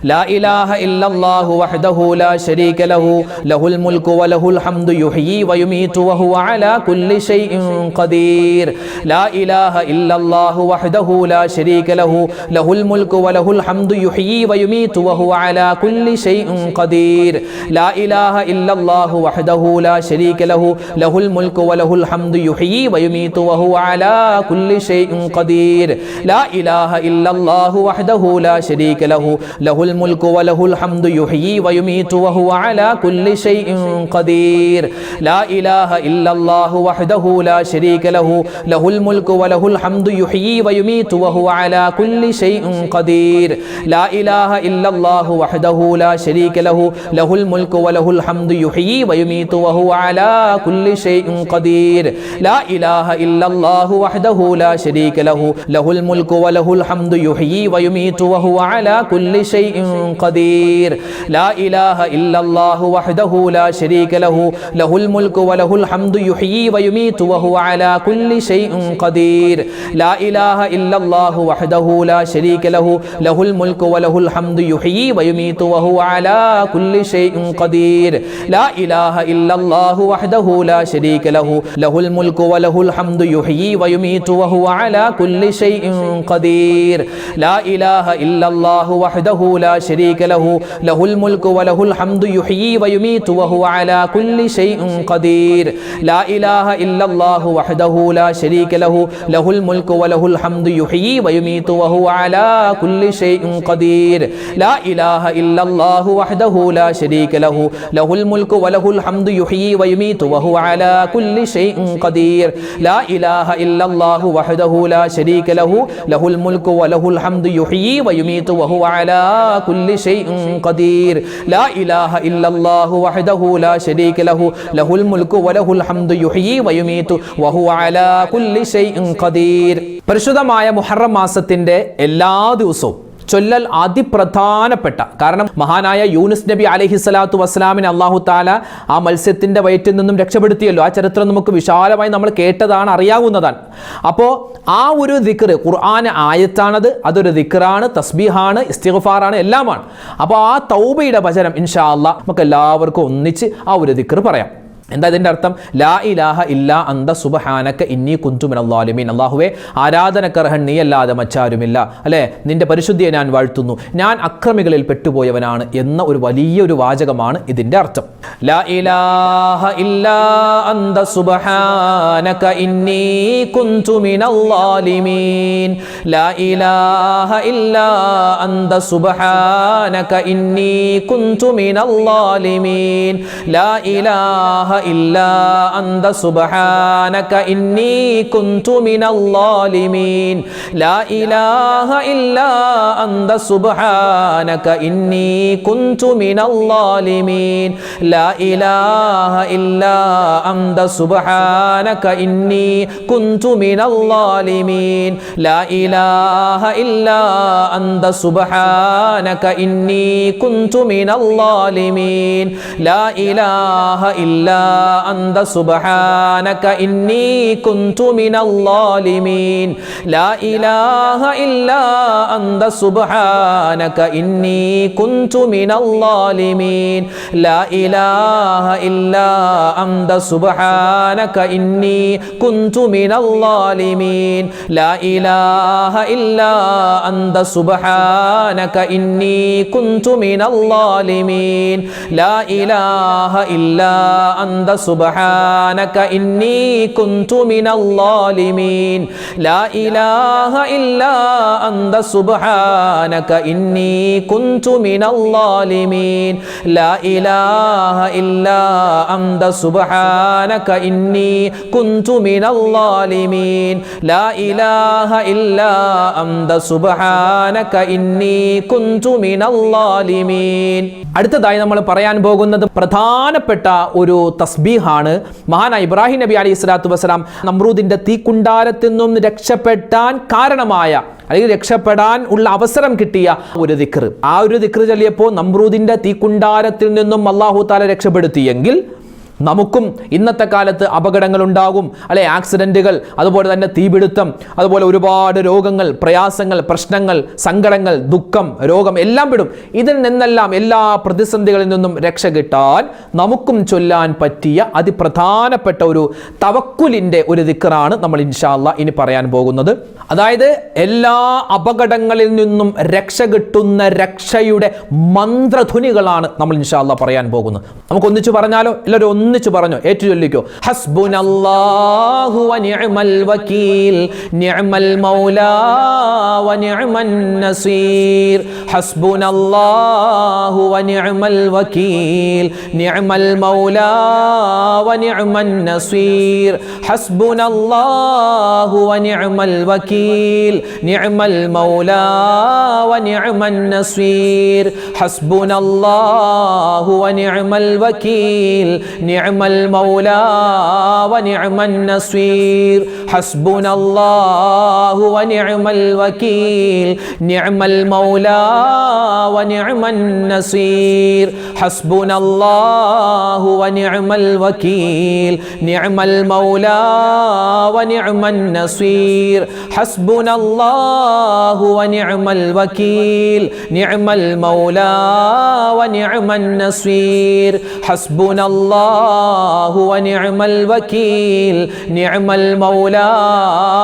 لا إله إلا الله وحده لا شريك له له الملك وله الحمد يحيي ويميت وهو على كل شيء قدير لا إله إلا الله وحده لا شريك له له الملك وله الحمد يحيي ويميت وهو على كل شيء قدير لا إله إلا الله وحده لا شريك له له الملك وله الحمد يحيي ويميت وهو على كل شيء قدير لا إله إلا الله وحده لا شريك له له الملك وله الحمد يحيي ويميت وهو على كل شيء قدير لا إله إلا الله وحده لا شريك له له الملك وله الحمد يحيي ويميت وهو على كل شيء قدير لا إله إلا الله وحده لا شريك له له الملك وله الحمد يحيي ويميت وهو على كل شيء قدير لا إله إلا الله وحده لا شريك له له الملك وله الحمد يحيي ويميت وهو على كل شيء قدير لا إله إلا الله وحده لا شريك له له الملك وله الحمد يحيي ويميت وهو على كل شيء قدير لا إله إلا الله وحده لا شريك له له الملك وله الحمد يحيي ويميت وهو على كل شيء قدير لا إله إلا الله وحده لا شريك له له الملك وله الحمد يحيي ويميت وهو على كل شيء قدير لا إله إلا الله وحده لا شريك له له الملك وله الحمد يحيي ويميت وهو على كل شيء قدير لا إله إلا الله وحده لا شريك له له الملك وله الحمد يحيي ويميت وهو على كل شيء قدير لا إله إلا الله وحده لا شريك له له الملك وله الحمد يحيي ويميت وهو على كل شيء قدير لا إله إلا الله وحده لا شريك له له الملك وله الحمد يحيي ويميت وهو على كل شيء قدير لا إله إلا الله وحده لا شريك له له الملك وله الحمد يحيي ويميت وهو على كل شيء قدير. പരിശുദ്ധമായ മുഹറം മാസത്തിന്റെ എല്ലാ ദിവസവും ചൊല്ലൽ അതിപ്രധാനപ്പെട്ട, കാരണം മഹാനായ യൂനുസ് നബി അലൈഹിസ്സലാത്തു വസ്സലാമിനെ അല്ലാഹു തആല ആ മത്സ്യത്തിന്റെ വയറ്റിൽ നിന്നും രക്ഷപ്പെടുത്തിയല്ലോ. ആ ചരിത്രം നമുക്ക് വിശാലമായി നമ്മൾ കേട്ടതാണ്, അറിയാവുന്നതാണ്. അപ്പോൾ ആ ഒരു ദിക്ർ, ഖുർആൻ ആയത്താണത്, അതൊരു ദിക്റാണ്, തസ്ബീഹാണ്, ഇസ്തിഗ്ഫാറാണ്, എല്ലാമാണ്. അപ്പോൾ ആ തൗബയുടെ വചനം ഇൻഷാ അല്ലാഹ് നമുക്ക് എല്ലാവർക്കും ഒന്നിച്ച് ആ ഒരു ദിക്ർ പറയാം. എന്താ ഇതിൻ്റെ അർത്ഥം? ലാ ഇലാഹ ഇല്ലാ അന്ത സുബ്ഹാനക ഇന്നി കുന്തു മിനൽ ളാലിമീൻ. അല്ലാഹുവേ, ആരാധനക്കർഹൻ നീയല്ലാതെ മറ്റാരുമില്ല, അല്ലേ, നിന്റെ പരിശുദ്ധിയെ ഞാൻ വാഴ്ത്തുന്നു, ഞാൻ അക്രമികളിൽ പെട്ടുപോയവനാണ് എന്ന ഒരു വലിയൊരു വാചകമാണ് ഇതിൻ്റെ അർത്ഥം. ലാ ഇലാഹ ഇല്ലാ അന്ത സുബ്ഹാനക ഇന്നി കുന്തു മിനൽ ളാലിമീൻ. ലാ ഇലാഹ ഇല്ലാ അന്ത സുബ്ഹാനക ഇന്നി കുന്തു മിനൽ ളാലിമീൻ. ലാ ഇലാഹ ഇല്ലാ അന്ത സുബ്ഹാനക ഇന്നി കുന്തു മിനൽ ളാലിമീൻ. ലാ ഇലാഹ ഇല്ലാ അന്ത സുബ്ഹാനക ഇന്നി കുന്തു മിനൽ ളാലിമീൻ. ലാ ഇലാഹ ഇല്ലാ അന്ത സുബ്ഹാനക ഇന്നി കുന്തു മിനൽ ളാലിമീൻ. ലാ ഇലാഹ ഇല്ലാ അന്ത സുബ്ഹാനക ഇന്നി കുന്തു മിനൽ ളാലിമീൻ. ലാ ഇലാഹ ഇല്ലാ അന്ത സുബ്ഹാനക ഇന്നി കുന്തു മിനൽ ളാലിമീൻ. ലാ ഇലാഹ ഇല്ലാ അന്ത സുബ്ഹാനക ഇന്നി കുന്തു മിനൽ ളാലിമീൻ. ലാ ഇലാഹ ഇല്ലാ അന്ത സുബ്ഹാനക ഇന്നി കുന്തു മിനൽ ളാലിമീൻ. ലാ ഇലാഹ ഇല്ലാ അന്ത സുബ്ഹാനക ഇന്നി കുന്തു മിനൽ ളാലിമീൻ. ലാ ഇലാഹ ഇല്ലാ അന്ത സുബ്ഹാനക ഇന്നി കുന്തു മിനൽ ളാലിമീൻ. ലാ ഇലാഹ ഇല്ലാ അന്ത സുബ്ഹാനക ഇന്നി കുന്തു മിനൽ ളാലിമീൻ. ലാ ഇലാഹ ഇല്ലാ അന്ത സുബ്ഹാനക ഇന്നി കുന്തു മിനൽ ളാലിമീൻ. ലാ ഇലാഹ ഇല്ലാ അന്ത സുബ്ഹാനക ഇന്നി കുന്തു മിനൽ ളാലിമീൻ. അടുത്തതായി നമ്മൾ പറയാൻ പോകുന്നത് പ്രധാനപ്പെട്ട ഒരു തസ്ബീഹാണ്. മഹാനായ ഇബ്രാഹിം നബി അലൈഹി സ്വലാത്തു വസ്സലാം നമ്രൂദിന്റെ തീക്കുണ്ടാരത്തിൽ നിന്നും രക്ഷപ്പെടാൻ കാരണമായ, അല്ലെങ്കിൽ രക്ഷപ്പെടാൻ ഉള്ള അവസരം കിട്ടിയ ഒരു ദിക്ർ. ആ ഒരു ദിക്ർ ചൊല്ലിയപ്പോൾ നമ്രൂദിന്റെ തീക്കുണ്ടാരത്തിൽ നിന്നും അല്ലാഹു തആല രക്ഷപ്പെടുത്തിയെങ്കിൽ നമുക്കും ഇന്നത്തെ കാലത്ത് അപകടങ്ങൾ ഉണ്ടാകും, അല്ലെ, ആക്സിഡന്റുകൾ, അതുപോലെ തന്നെ തീപിടുത്തം, അതുപോലെ ഒരുപാട് രോഗങ്ങൾ, പ്രയാസങ്ങൾ, പ്രശ്നങ്ങൾ, സങ്കടങ്ങൾ, ദുഃഖം, രോഗം എല്ലാം വിടും. ഇതിൽ നിന്നെല്ലാം, എല്ലാ പ്രതിസന്ധികളിൽ നിന്നും രക്ഷ കിട്ടാൻ നമുക്കും ചൊല്ലാൻ പറ്റിയ അതിപ്രധാനപ്പെട്ട ഒരു തവക്കുലിന്റെ ഒരു ദിക്റാണ് നമ്മൾ ഇൻഷാ അല്ലാഹ് ഇനി പറയാൻ പോകുന്നത്. അതായത് എല്ലാ അപകടങ്ങളിൽ നിന്നും രക്ഷ കിട്ടുന്ന രക്ഷയുടെ മന്ത്രധ്വനികളാണ് നമ്മൾ ഇൻഷാ അല്ലാഹ് പറയാൻ പോകുന്നത്. നമുക്ക് ഒന്നിച്ചു പറഞ്ഞാലോ? എല്ലാവരും ഒന്നിച്ചു പറഞ്ഞോ, ഏറ്റു ചൊല്ലിക്കോ. ഹസ്ബുനല്ലാഹു വ നിഅമൽ വകീൽ, നിഅമൽ മൗലാ വ നിഅമൻ നസീർ. ഹസ്ബുനല്ലാഹു വ നിഅമൽ വകീൽ, നിഅമൽ മൗലാ വ നിഅമൻ നസീർ. ഹസ്ബുനല്ലാഹു വ നിഅമൽ വകീൽ, നിഅമൽ മൗലാ വ നിഅമൻ നസീർ. ഹസ്ബുനല്ലാഹു വ നിഅമൽ വകീൽ, നിഅമൽ മൗലാ വ നിഅമൻ നസീർ. ഹസ്ബുനല്ലാഹു വ നിഅമൽ വകീൽ, നിഅമൽ മൗലാ വ നിഅമൻ നസീർ. ഹസ്ബുനല്ലാഹു വ നിഅമൽ വകീൽ, നിഅമൽ മൗലാ വ നിഅമൻ നസീർ. ഹസ്ബുനല്ലാഹു വ നിഅമൽ വകീൽ, നിഅമൽ മൗലാ വ നിഅമൻ നസീർ. ഹസ്ബുനല്ലാഹു വ നിഅമൽ വകീൽ, നിഅമൽ മൗലാ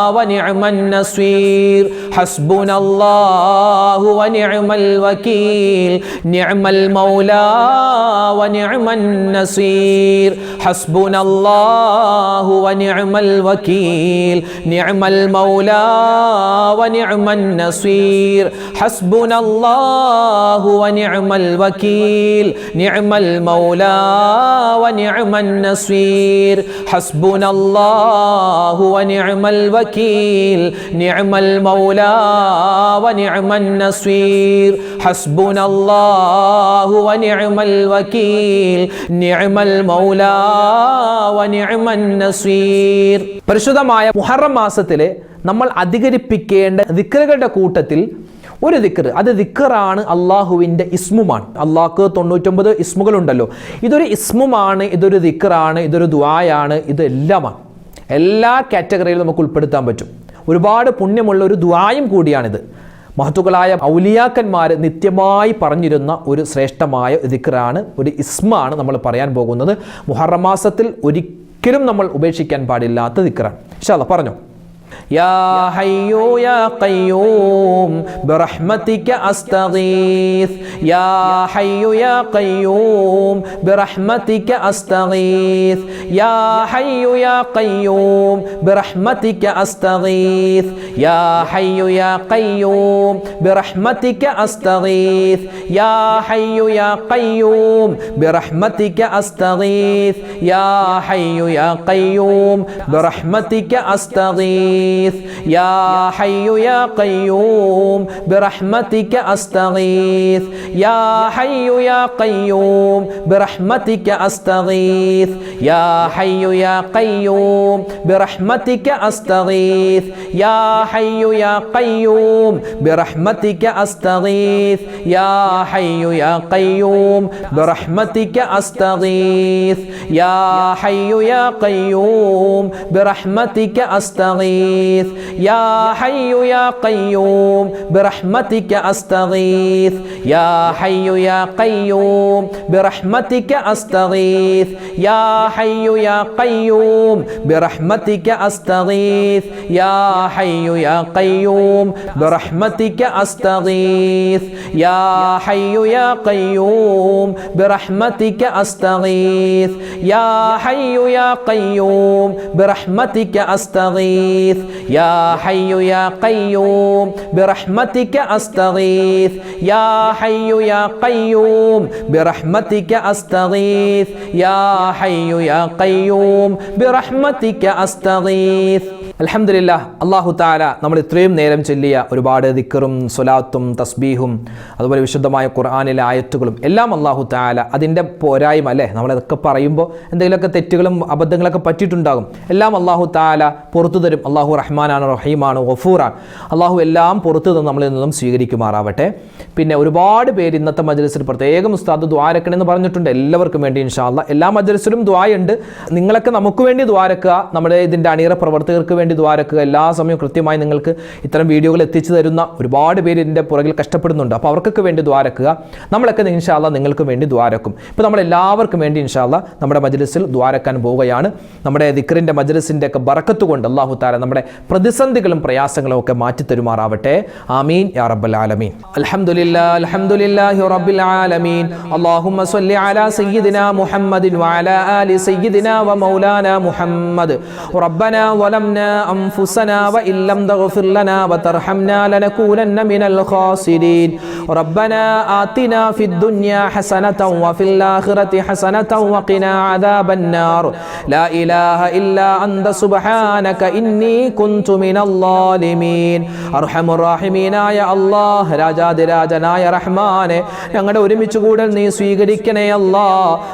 വ നിഅമൻ നസീർ. ഹസ്ബുനല്ലാഹു വ നിഅമൽ വകീൽ, നിഅമൽ മൗലാ വ നിഅമൻ നസീർ. ഹസ്ബുനല്ലാഹു വ നിഅമൽ വകീൽ, നിഅമൽ മൗലാ വ നിഅമൻ നസീർ. ഹസ്ബുനല്ലാഹു വ നിഅമൽ വകീൽ, നിഅമൽ മൗലാ വ നിഅമൻ നസീർ. ഹസ്ബുനല്ലാഹു വ നിഅമൽ വകീൽ, നിഅമൽ മൗലാ വ നിഅമൻ നസീർ. ഹസ്ബുനല്ലാഹു വ നിഅമൽ വകീൽ, നിഅമൽ മൗലാ വ നിഅമൻ നസീർ. പരിശുദ്ധമായ മുഹറം മാസത്തിലെ നമ്മൾ അധികരിപ്പിക്കേണ്ട ദിക്റുകളുടെ കൂട്ടത്തിൽ ഒരു ദിക്ർ, അത് ദിക്റാണ്, അള്ളാഹുവിൻ്റെ ഇസ്മുമാണ്. അള്ളാഹ്ക്ക് 99 ഇസ്മുകളുണ്ടല്ലോ. ഇതൊരു ഇസ്മുമാണ്, ഇതൊരു ദിക്റാണ്, ഇതൊരു ദുആയാണ്, ഇതെല്ലാമാണ്. എല്ലാ കാറ്റഗറിയിലും നമുക്ക് ഉൾപ്പെടുത്താൻ പറ്റും. ഒരുപാട് പുണ്യമുള്ള ഒരു ദുആയും കൂടിയാണിത്. മഹത്തുക്കളായ ഔലിയാക്കന്മാർ നിത്യമായി പറഞ്ഞിരുന്ന ഒരു ശ്രേഷ്ഠമായ ദിക്റാണ്, ഒരു ഇസ്മാണ് നമ്മൾ പറയാൻ പോകുന്നത്. മുഹറം മാസത്തിൽ ഒരിക്കലും നമ്മൾ ഉപേക്ഷിക്കാൻ പാടില്ലാത്ത ദിക്റാണ്. ഇൻഷാ അല്ലാഹ് പറഞ്ഞോ. യാ ഹയ്യു യാ ഖയ്യൂം ബിറഹ്മതിക അസ്തഗീസ് യാ ഹയ്യു യാ ഖയ്യൂം ബിറഹ്മതിക അസ്തഗീസ് യാ ഹയ്യു യാ ഖയ്യൂം ബിറഹ്മതിക അസ്തഗീസ് യാ ഹയ്യു യാ ഖയ്യൂം ബിറഹ്മതിക അസ്തഗീസ് യാ ഹയ്യു യാ ഖയ്യൂം ബിറഹ്മതിക അസ്തഗീസ് യാ ഹയ്യു യാ ഖയ്യൂം ബിറഹ്മതിക അസ്തഗീസ് يا حي يا قيوم برحمتك أستغيث يا حي يا قيوم برحمتك أستغيث يا حي يا قيوم برحمتك أستغيث يا حي يا قيوم برحمتك أستغيث يا حي يا قيوم برحمتك أستغيث يا حي يا قيوم برحمتك أستغيث يا حي يا قيوم برحمتك أستغيث يا حي يا قيوم برحمتك أستغيث يا حي يا قيوم برحمتك أستغيث يا حي يا قيوم برحمتك أستغيث يا حي يا قيوم برحمتك أستغيث يا حي يا قيوم برحمتك أستغيث يا حي يا قيوم برحمتك أستغيث يا حي يا قيوم برحمتك أستغيث يا حي يا قيوم برحمتك أستغيث. അൽഹംദുലില്ലാഹ്, അല്ലാഹു തആല നമ്മൾ ഇത്രയും നേരം ചൊല്ലിയ ഒരുപാട് ദിക്റും സ്വലാത്തും തസ്ബീഹും അതുപോലെ വിശുദ്ധമായ ഖുർആനിലെ ആയത്തുകളും എല്ലാം അല്ലാഹു തആല അതിൻ്റെ പോരായ്മ അല്ലേ, നമ്മളതൊക്കെ പറയുമ്പോൾ എന്തെങ്കിലുമൊക്കെ തെറ്റുകളും അബദ്ധങ്ങളൊക്കെ പറ്റിയിട്ടുണ്ടാകും. എല്ലാം അല്ലാഹു തആല പുറത്തു തരും. അല്ലാഹു റഹ്മാനാണ്, റഹീമാണ്, ഗഫൂറാണ്. അല്ലാഹു എല്ലാം പുറത്തു തന്ന് നമ്മളിൽ നിന്നും സ്വീകരിക്കുമാറാവട്ടെ. പിന്നെ ഒരുപാട് പേര് ഇന്നത്തെ മജ്‌ലിസിൽ പ്രത്യേകം ഉസ്താദ് ദുആരക്കണമെന്ന് പറഞ്ഞിട്ടുണ്ട്. എല്ലാവർക്കും വേണ്ടി ഇൻഷാ അല്ലാഹ് എല്ലാ മജ്‌ലിസിലും ദുആയുണ്ട്. നിങ്ങളൊക്കെ നമുക്ക് വേണ്ടി ദുആരക്കുക, നമ്മുടെ ഇതിൻ്റെ അണിയറ പ്രവർത്തകർക്ക് വേണ്ടി ദ്വാരക്കുക. എല്ലാ സമയവും കൃത്യമായി നിങ്ങൾക്ക് ഇത്തരം വീഡിയോകൾ എത്തിച്ചു തരുന്ന ഒരുപാട് പേര് ഇതിൻ്റെ പുറകിൽ കഷ്ടപ്പെടുന്നുണ്ട്. അപ്പോൾ അവർക്കൊക്കെ വേണ്ടി ദ്വാരക്കുക. നമ്മളൊക്കെ ഇൻഷാ അല്ലാഹ് നിങ്ങൾക്ക് വേണ്ടി ദ്വാരക്കും. ഇപ്പോൾ നമ്മളെല്ലാവർക്കും വേണ്ടി ഇൻഷാ അല്ലാഹ് നമ്മുടെ മജ്‌ലിസിൽ ദ്വാരക്കാൻ പോവുകയാണ്. നമ്മുടെ ദിക്റിൻ്റെ മജ്‌ലിസിൻ്റെ ഒക്കെ ബറക്കത്ത് കൊണ്ട് അല്ലാഹു തആല നമ്മുടെ പ്രതിസന്ധികളും പ്രയാസങ്ങളും ഒക്കെ മാറ്റിത്തരുമാറാവട്ടെ. ആമീൻ യാ റബ്ബൽ ആലമീൻ. അൽഹംദുലില്ലാഹി അൽഹംദുലില്ലാഹി റബ്ബിൽ ആലമീൻ. അല്ലാഹുമ്മ സ്വല്ലി അലാ സയ്യിദിനാ മുഹമ്മദിൻ വഅലാ ആലി സയ്യിദിനാ വമൗലാനാ മുഹമ്മദ്. റബ്ബനാ വലംനാ أنفسنا وإن لم تغفر لنا وترحمنا لنكونن من الخاسرين ربنا آتنا في الدنيا حسنة وفي الآخرة حسنة وقنا عذاب النار لا إله إلا أنت سبحانك إني كنت من الظالمين أرحم الراحمين يا الله രാജാതിരാജനായ റഹ്മാനെ, ഞങ്ങളുടെ ഒരുമിച്ച് കൂടൽ നീ സ്വീകരിക്കണേ അല്ലാ.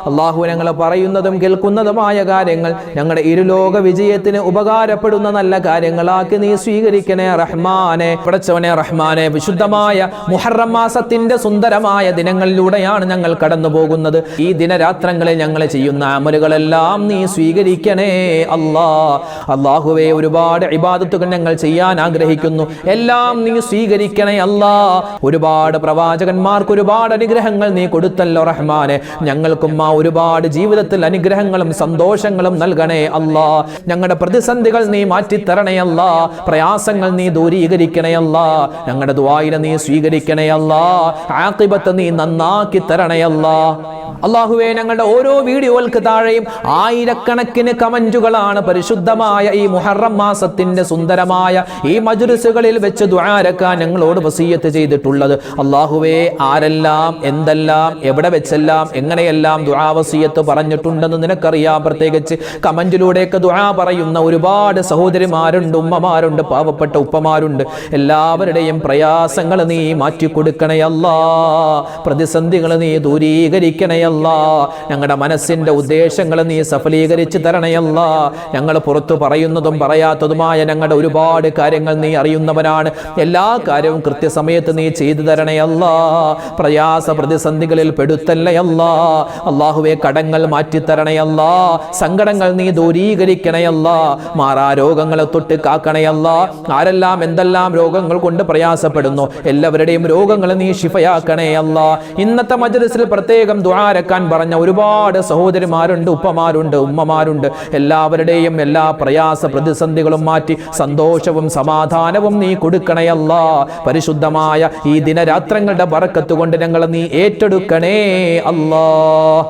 അല്ലാഹു ഞങ്ങൾ പറയുന്നതും കേൾക്കുന്നതുമായ കാര്യങ്ങൾ ഞങ്ങളുടെ ഇരുലോക വിജയത്തിന് ഉപകാരപ്പെടുന്ന നല്ല കാര്യങ്ങളാക്കി നീ സ്വീകരിക്കണേ റഹ്മാനെ. പടച്ചവനെ റഹ്മാനെ, വിശുദ്ധമായ മുഹറം മാസത്തിന്റെ സുന്ദരമായ ദിനങ്ങളിലൂടെയാണ് ഞങ്ങൾ കടന്നു പോകുന്നത്. ഈ ദിനരാത്രങ്ങളിൽ ഞങ്ങൾ ചെയ്യുന്ന അമലുകളെല്ലാം നീ സ്വീകരിക്കണേ അല്ലാ. അല്ലാഹുവേ, ഒരുപാട് ഇബാദത്തുകൾ ഞങ്ങൾ ചെയ്യാൻ ആഗ്രഹിക്കുന്നു, എല്ലാം നീ സ്വീകരിക്കണേ അല്ലാ. ഒരുപാട് പ്രവാചകന്മാർക്ക് ഒരുപാട് അനുഗ്രഹങ്ങൾ നീ കൊടുത്തല്ലോ റഹ്മാനെ. ഞങ്ങൾക്കും ആ ഒരുപാട് ജീവിതത്തിൽ അനുഗ്രഹങ്ങളും സന്തോഷങ്ങളും നൽകണേ അല്ലാ. ഞങ്ങളുടെ പ്രതിസന്ധികൾ നീ മാറ്റിത്തരണേ അല്ലാ. പ്രയാസങ്ങൾ നീ ദൂരീകരിക്കണേ അല്ലാ. ഞങ്ങളുടെ ദുആയിനെ നീ സ്വീകരിക്കണേ അല്ലാ. ആഖിബത്ത് നീ നന്നാക്കി തരണേ അല്ലാ. അല്ലാഹുവേ, ഞങ്ങളുടെ ഓരോ വീഡിയോകൾക്ക് താഴെയും ആയിരക്കണക്കിന് കമന്റുകളാണ് പരിശുദ്ധമായ ഈ മുഹറം മാസത്തിന്റെ സുന്ദരമായ ഈ മജ്‌ലിസുകളിൽ വെച്ച് ദുആരക്കാൻ ഞങ്ങളോട് വസിയ്യത്ത് ചെയ്തിട്ടുള്ളത്. അല്ലാഹുവേ, ആരെല്ലാം എന്തെല്ലാം എവിടെ വെച്ചെല്ലാം എങ്ങനെയെല്ലാം ദുആ വസിയ്യത്ത് പറഞ്ഞിട്ടുണ്ടെന്ന് നിനക്കറിയാം. പ്രത്യേകിച്ച് കമന്റിലൂടെയൊക്കെ ദുആ പറയുന്ന ഒരുപാട് സഹോദരിമാരുണ്ട്, ഉമ്മമാരുണ്ട്, പാവപ്പെട്ട ഉപ്പമാരുണ്ട്. എല്ലാവരുടെയും പ്രയാസങ്ങൾ നീ മാറ്റിക്കൊടുക്കണേ അല്ലാ. പ്രതിസന്ധികൾ നീ ദൂരീകരിക്കണേ അല്ലാ. ഞങ്ങളുടെ മനസ്സിന്റെ ഉദ്ദേശങ്ങൾ നീ സഫലീകരിച്ച് തരണേ അല്ലാ. ഞങ്ങൾ പുറത്തു പറയുന്നതും പറയാത്തതുമായ ഞങ്ങളുടെ ഒരുപാട് കാര്യങ്ങൾ നീ അറിയുന്നവനാണ്. എല്ലാ കാര്യവും കൃത്യസമയത്ത് നീ ചെയ്തു തരണേ അല്ലാ. പ്രയാസ പ്രതിസന്ധികളിൽ പെടുത്തല്ലേ അല്ലാ. അല്ലാഹുവേ, കടങ്ങൾ മാറ്റിത്തരണേ അല്ലാ. സങ്കടങ്ങൾ നീ ദൂരീകരിക്കണേ അല്ലാ. മാറാ രോഗങ്ങളെ തൊട്ട് കാക്കണേ അല്ലാ. ആരെല്ലാം എന്തെല്ലാം രോഗങ്ങൾ കൊണ്ട് പ്രയാസപ്പെടുന്നു എല്ലാവരുടെയും രോഗങ്ങൾ നീ ശിഫയാക്കണേ അല്ലാ. ഇന്നത്തെ മജ്‌ലിസിൽ പ്രത്യേകം ദുആരക്കാൻ പറഞ്ഞ ഒരുപാട് സഹോദരിമാരുണ്ട്, ഉപ്പമാരുണ്ട്, ഉമ്മമാരുണ്ട്. എല്ലാവരുടെയും എല്ലാ പ്രയാസ പ്രതിസന്ധികളും മാറ്റി സന്തോഷവും സമാധാനവും നീ കൊടുക്കണേ അല്ലാ. പരിശുദ്ധമായ ഈ ദിനരാത്രങ്ങളുടെ ബറക്കത്ത് കൊണ്ട് ഞങ്ങൾ നീ ഏറ്റെടുക്കണേ അല്ലാ.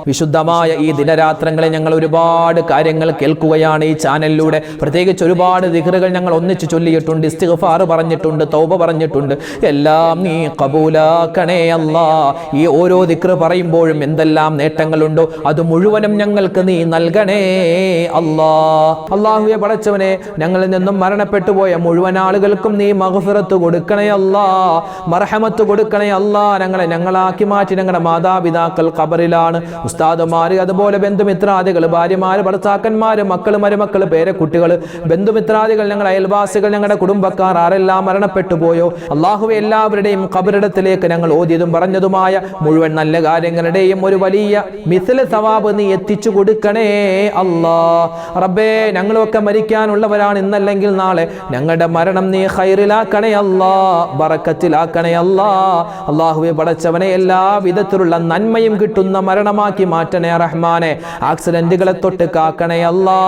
വിശുദ്ധമായ ഈ ദിനരാത്രങ്ങളെ ഞങ്ങൾ ഒരുപാട് കാര്യങ്ങൾ കേൾക്കുകയാണ് ഈ ചാനലിലൂടെ. പ്രത്യേകിച്ച് ഒരുപാട് ദിക്റുകൾ ഞങ്ങൾ ഒന്നിച്ച് ചൊല്ലിയിട്ടുണ്ട്, ഇസ്തിഗ്ഫാർ പറഞ്ഞിട്ടുണ്ട്, തൗബ പറഞ്ഞിട്ടുണ്ട്. എല്ലാം നീ ഖബൂലാക്കണേ അല്ലാ. ഈ ഓരോ ദിക്റ് പറയുമ്പോഴും എന്തെല്ലാം നേട്ടങ്ങളുണ്ടോ അത് മുഴുവനും ഞങ്ങൾക്ക് നീ നൽകണേ അല്ലാ. അല്ലാഹുവേ, പടച്ചവനെ, ഞങ്ങളിൽ നിന്നും മരണപ്പെട്ടു പോയ മുഴുവൻ ആളുകൾക്കും നീ മഗ്ഫിറത്ത് കൊടുക്കണേ അല്ലാ, മർഹമത്ത് കൊടുക്കണേ അല്ലാ. ഞങ്ങളാക്കി മാറ്റി ഞങ്ങളുടെ മാതാപിതാക്കൾ ഖബറിലാണ്, ഉസ്താദുമാര്, അതുപോലെ ബന്ധുമിത്രാദികൾ, ഭാര്യമാര്, ഭർത്താക്കന്മാര്, മക്കള്, മരുമക്കള്, പേരക്കുട്ടികൾ, ബന്ധുമിത്രാദികൾ, ഞങ്ങളുടെ അയൽവാസികൾ, ഞങ്ങളുടെ കുടുംബക്കാർ ആരെല്ലാം മരണപ്പെട്ടു പോയോ അല്ലാഹുവേ, എല്ലാവരുടെയും ഖബറിടത്തിലേക്ക് ഞങ്ങൾ ഓതിയതും പറഞ്ഞതുമായ മുഴുവൻ നല്ല കാര്യങ്ങളുടെയും ഒരു വലിയ മിസ്ല് സവാബ് നീ എത്തിച്ചു കൊടുക്കണേ അല്ലാ. റബ്ബേ, ഞങ്ങളൊക്കെ മരിക്കാനുള്ളവരാണ്, ഇന്നല്ലെങ്കിൽ നാളെ. ഞങ്ങളുടെ മരണം നീ ഖൈറിലാക്കണേ അല്ലാ, ബറക്കത്തിലാക്കണേ അല്ലാ. അല്ലാഹുവേ, പടച്ചവനെ, എല്ലാ വിധത്തിലുള്ള നന്മയും കിട്ടുന്ന മരണമാക്കി മാറ്റണേ റഹ്മാനെ. ആക്സിഡന്റുകളെ തൊട്ട് കാക്കണേ അല്ലാ,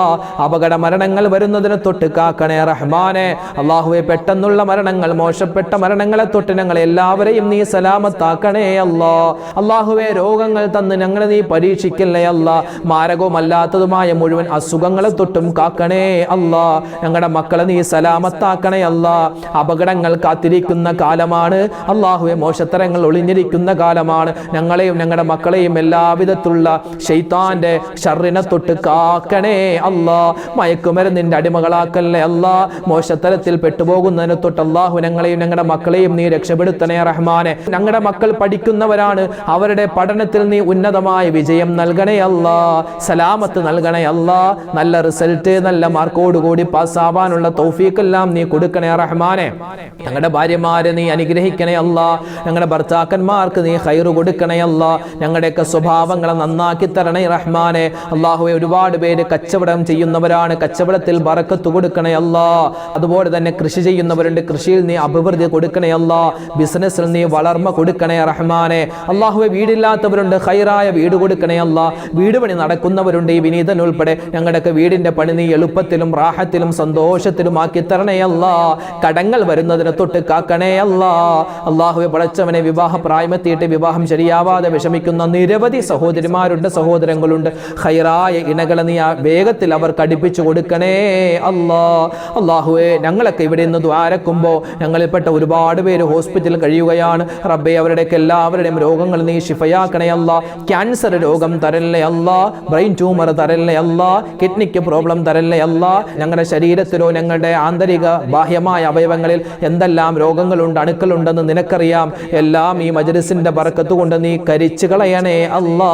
അപകട മരണങ്ങൾ വരുന്നതിനെ തൊട്ട് കാക്കണേ റഹ്മാനെ. അല്ലാഹുവേ, പെട്ടെന്നുള്ള മരണങ്ങൾ, മോശപ്പെട്ട മരണങ്ങളെ തൊട്ട് ഞങ്ങൾ എല്ലാവരെയും നീ സലാമത്താക്കണേ അല്ലാ. അല്ലാഹുവേ, രോഗങ്ങൾ തന്ന് ഞങ്ങളെ നീ പരീക്ഷിക്കല്ലേ അല്ലാ. മാരകവുമല്ലാത്തതുമായ മുഴുവൻ അസുഖങ്ങളെ തൊട്ടും കാക്കണേ അല്ലാ. ഞങ്ങളുടെ മക്കളെ നീ സലാമത്താക്കണേ അല്ലാ. അപകടങ്ങൾ കാത്തിരിക്കുന്ന കാലമാണ് അല്ലാഹുവേ, മോശത്തരങ്ങൾ ഒളിഞ്ഞിരിക്കുന്ന കാലമാണ്. ഞങ്ങളെയും ഞങ്ങളുടെ മക്കളെയും എല്ലാവിധത്തിലുള്ള ശൈത്താന്റെ ഷർറിനെ തൊട്ട് കാക്കണേ അല്ലാ. മയക്കുമരുന്നിന്റെ അടിമകളാക്കല്ലേ അല്ലാ. മോശത്തരത്തിൽ പെട്ടുപോകുന്നതിനെ തൊട്ട് അല്ലാഹു ഞങ്ങളെയും ഞങ്ങളുടെ മക്കളെയും നീ രക്ഷപ്പെടുത്തണേ റഹ്മാനെ. ഞങ്ങളുടെ മക്കൾ പഠിക്കുന്നവരാണ്, അവരുടെ പഠനത്തിൽ നീ ഉന്നതമായ വിജയം നൽകണേ അല്ലാ, സലാമത്ത് നൽകണേ അല്ലാ. നല്ല റിസൾട്ട്, നല്ല മാർക്കോടുകൂടി പാസ്സാവാനുള്ള തൗഫീഖ് എല്ലാം നീ കൊടുക്കണേ റഹ്മാനെ. ഞങ്ങളുടെ ഭാര്യമാരെ നീ അനുഗ്രഹിക്കണേ അല്ലാ. ഞങ്ങളുടെ ഭർത്താക്കന്മാർക്ക് നീ ഖൈറ് കൊടുക്കണേ അല്ലാ. ഞങ്ങളുടെയൊക്കെ സ്വഭാവങ്ങളെ നന്നാക്കി തരണേ റഹ്മാനെ. അല്ലാഹുവേ, ഒരുപാട് പേര് കച്ചവടം ചെയ്യുന്നവരാണ്, കച്ചവടത്തിൽ ബറക്കത്ത് കൊടുക്കണേ അല്ലാ. അതുപോലെ തന്നെ കൃഷി ചെയ്യുന്നവരുണ്ട്, കൃഷിയിൽ നീ അഭിവൃദ്ധി കൊടുക്കണേ അല്ലാ. ബിസിനസ്സിൽ നീ വളർമ്മ കൊടുക്കണേ റഹ്മാനെ. അല്ലാഹുവേ, വീടില്ലാത്തവരുണ്ട്, ഖൈറായ വീട് കൊടുക്കണേ അല്ലാ. വീട് പണി നടക്കുന്നവരുണ്ട്, ഈ വിനീതൻ ഉൾപ്പെടെ. ഞങ്ങളുടെയൊക്കെ വീടിന്റെ പണി നീ എളുപ്പത്തിലും റാഹത്തിലും സന്തോഷത്തിലും ആക്കി തരണേ അല്ലാ. കടങ്ങൾ വരുന്നതിനെ തൊട്ട് കാക്കണേ അല്ലാ. അല്ലാഹുവേ, പടച്ചവനെ, വിവാഹ പ്രായമെത്തിയിട്ട് വിവാഹം ശരിയാവാതെ വിഷമിക്കുന്ന നിരവധി സഹോദരിമാരുണ്ട്, സഹോദരങ്ങളുണ്ട്. ഖൈറായ ഇണകളെ നീ വേഗത്തിൽ അവർക്ക് അടുപ്പിച്ചു കൊടുക്കണേ അല്ലാ. അല്ലാഹുവേ, ഞങ്ങളൊക്കെ ഇവിടെ നിന്ന് ദ്വാരക്കുമ്പോൾ ഞങ്ങളിൽപ്പെട്ട ഒരുപാട് പേര് ഹോസ്പിറ്റലിൽ കഴിയുകയാണ്. റബ്ബേ, അവരുടെയൊക്കെ എല്ലാവരുടെയും രോഗങ്ങൾ നീ ശിഫയാക്കണേ അല്ലാ. ക്യാൻസർ രോഗം തരല്ലേ അല്ലാ, ബ്രെയിൻ ട്യൂമർ തരല്ലേ അല്ലാ, കിഡ്നിക്ക് പ്രോബ്ലം തരല്ലേ അല്ലാ. ഞങ്ങളുടെ ശരീരത്തിലോ ഞങ്ങളുടെ ആന്തരിക ബാഹ്യമായ അവയവങ്ങളിൽ എന്തെല്ലാം രോഗങ്ങളുണ്ട്, അണുക്കളുണ്ടെന്ന് നിനക്കറിയാം. എല്ലാം ഈ മജ്‌ലിസിന്റെ ബറക്കത്ത് കൊണ്ട് നീ കരിച്ചു കളയണേ അല്ലാ.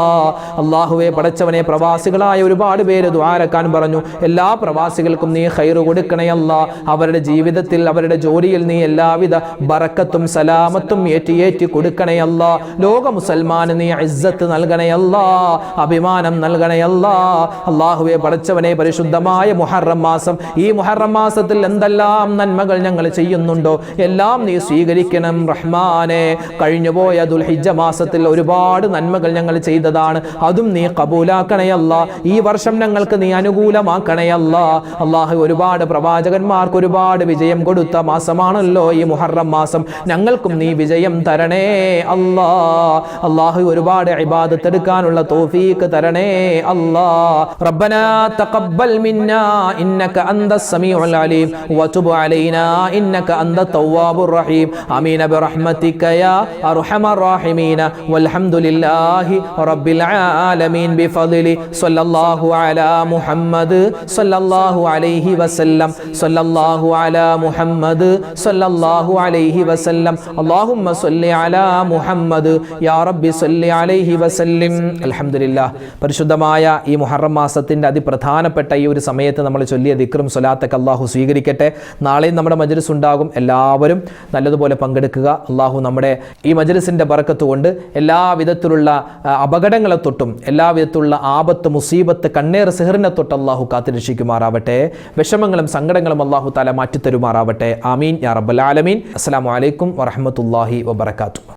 അല്ലാഹുവേ, പടച്ചവനെ, പ്രവാസികളായ ഒരുപാട് പേര് ദുആരക്കാൻ പറഞ്ഞു. എല്ലാ പ്രവാസികൾക്കും നീ ഖൈറ് കൊടുക്കണേ അല്ലാ. അവരുടെ ജീവിതത്തിൽ, അവരുടെ ജോലിയിൽ നീ എല്ലാവിധ ബറക്കത്തും സലാമത്തും ഏറ്റി കൊടുക്കണേ അല്ലാ. ലോക മുസൽമാന് നീ ഇസ്സത്ത് നൽകണേ അല്ലാ, അഭിമാനം നൽകണേ അല്ലാ. അല്ലാഹുവേ, പടച്ചവനെ, പരിശുദ്ധമായ മുഹറം മാസം, ഈ മുഹറം മാസത്തിൽ എന്തെല്ലാം നന്മകൾ ഞങ്ങൾ ചെയ്യുന്നുണ്ടോ എല്ലാം നീ സ്വീകരിക്കണം റഹ്മാനെ. കഴിഞ്ഞുപോയ ദുൽഹിജ്ജ മാസത്തിൽ ഒരുപാട് നന്മകൾ ഞങ്ങൾ ചെയ്തതാണ്, അതും നീ ഖബൂലാക്കണേ അല്ലാ. ഈ വർഷം ഞങ്ങൾക്ക് നീ അനുകൂലമാക്കണേ അല്ലാ. അല്ലാഹു, ഒരുപാട് പ്രവാചകന്മാർക്ക് ഒരുപാട് വിജയം കൊടുത്ത മാസമാണല്ലോ ഈ മുഹറം മാസം. ഞങ്ങൾക്കും നീ വിജയം തരണേ അല്ലാ. അല്ലാഹു, ഒരുപാട് ഇബാദത്ത് എടുക്കാനുള്ള തൗഫീഖ് തരണേ അല്ലാ. റബ്ബനാ തഖബ്ബൽ മിന്നാ ഇന്നക അന്തസ് സമീഉൽ അലീം വതുബ് അലൈനാ ഇന്നക അന്തത് തവ്വാബുർ റഹീം. ആമീൻ ബിറഹ്മതിക യാ അർഹമർ റഹീമീൻ. വൽഹംദുലില്ലാഹി റബ്ബിൽ ആലമീൻ ബിഫദ്ലി സ്വല്ലല്ലാഹു അലാ മുഹമ്മദ് സ്വല്ലല്ലാഹു അലൈഹി വസല്ലം. സ്വല്ലല്ലാഹു അലാ മുഹമ്മദ് സ്വല്ലല്ലാഹു അലൈഹി വസല്ലം. അല്ലാഹുമ്മ സ്വല്ലി അലാ മുഹമ്മദ് യാ റബ്ബി സ്വല്ലി അലൈഹി വസല്ലിം. അൽഹംദുലില്ലാഹ്. പരിശുദ്ധമായ ഈ മുഹറം മാസത്തിൻ്റെ അതിപ്രധാനപ്പെട്ട ഈ ഒരു സമയത്ത് നമ്മൾ ചൊല്ലിയ ദിക്റും സ്വലാത്തൊക്കെ അള്ളാഹു സ്വീകരിക്കട്ടെ. നാളെയും നമ്മുടെ മജ്ലിസ് ഉണ്ടാകും. എല്ലാവരും നല്ലതുപോലെ പങ്കെടുക്കുക. അള്ളാഹു നമ്മുടെ ഈ മജ്ലിസിൻ്റെ ബറക്കത്ത് കൊണ്ട് എല്ലാവിധത്തിലുള്ള അപകടങ്ങളെ തൊട്ടും എല്ലാവിധത്തിലുള്ള ആപത്ത്, മുസീബത്ത്, കണ്ണേറ്, സിഹറിനെ തൊട്ട് അള്ളാഹു കാത്തുരക്ഷിക്കുമാറാവട്ടെ. വിഷമങ്ങളും സങ്കടങ്ങളും അള്ളാഹു തആല മാറ്റിത്തരുമാറാവട്ടെ. ആമീൻ യാ റബ്ബൽ ആലമീൻ. അസ്സലാമു അലൈക്കും വറഹ്മത്തുള്ളാഹി വബറകാതുഹു.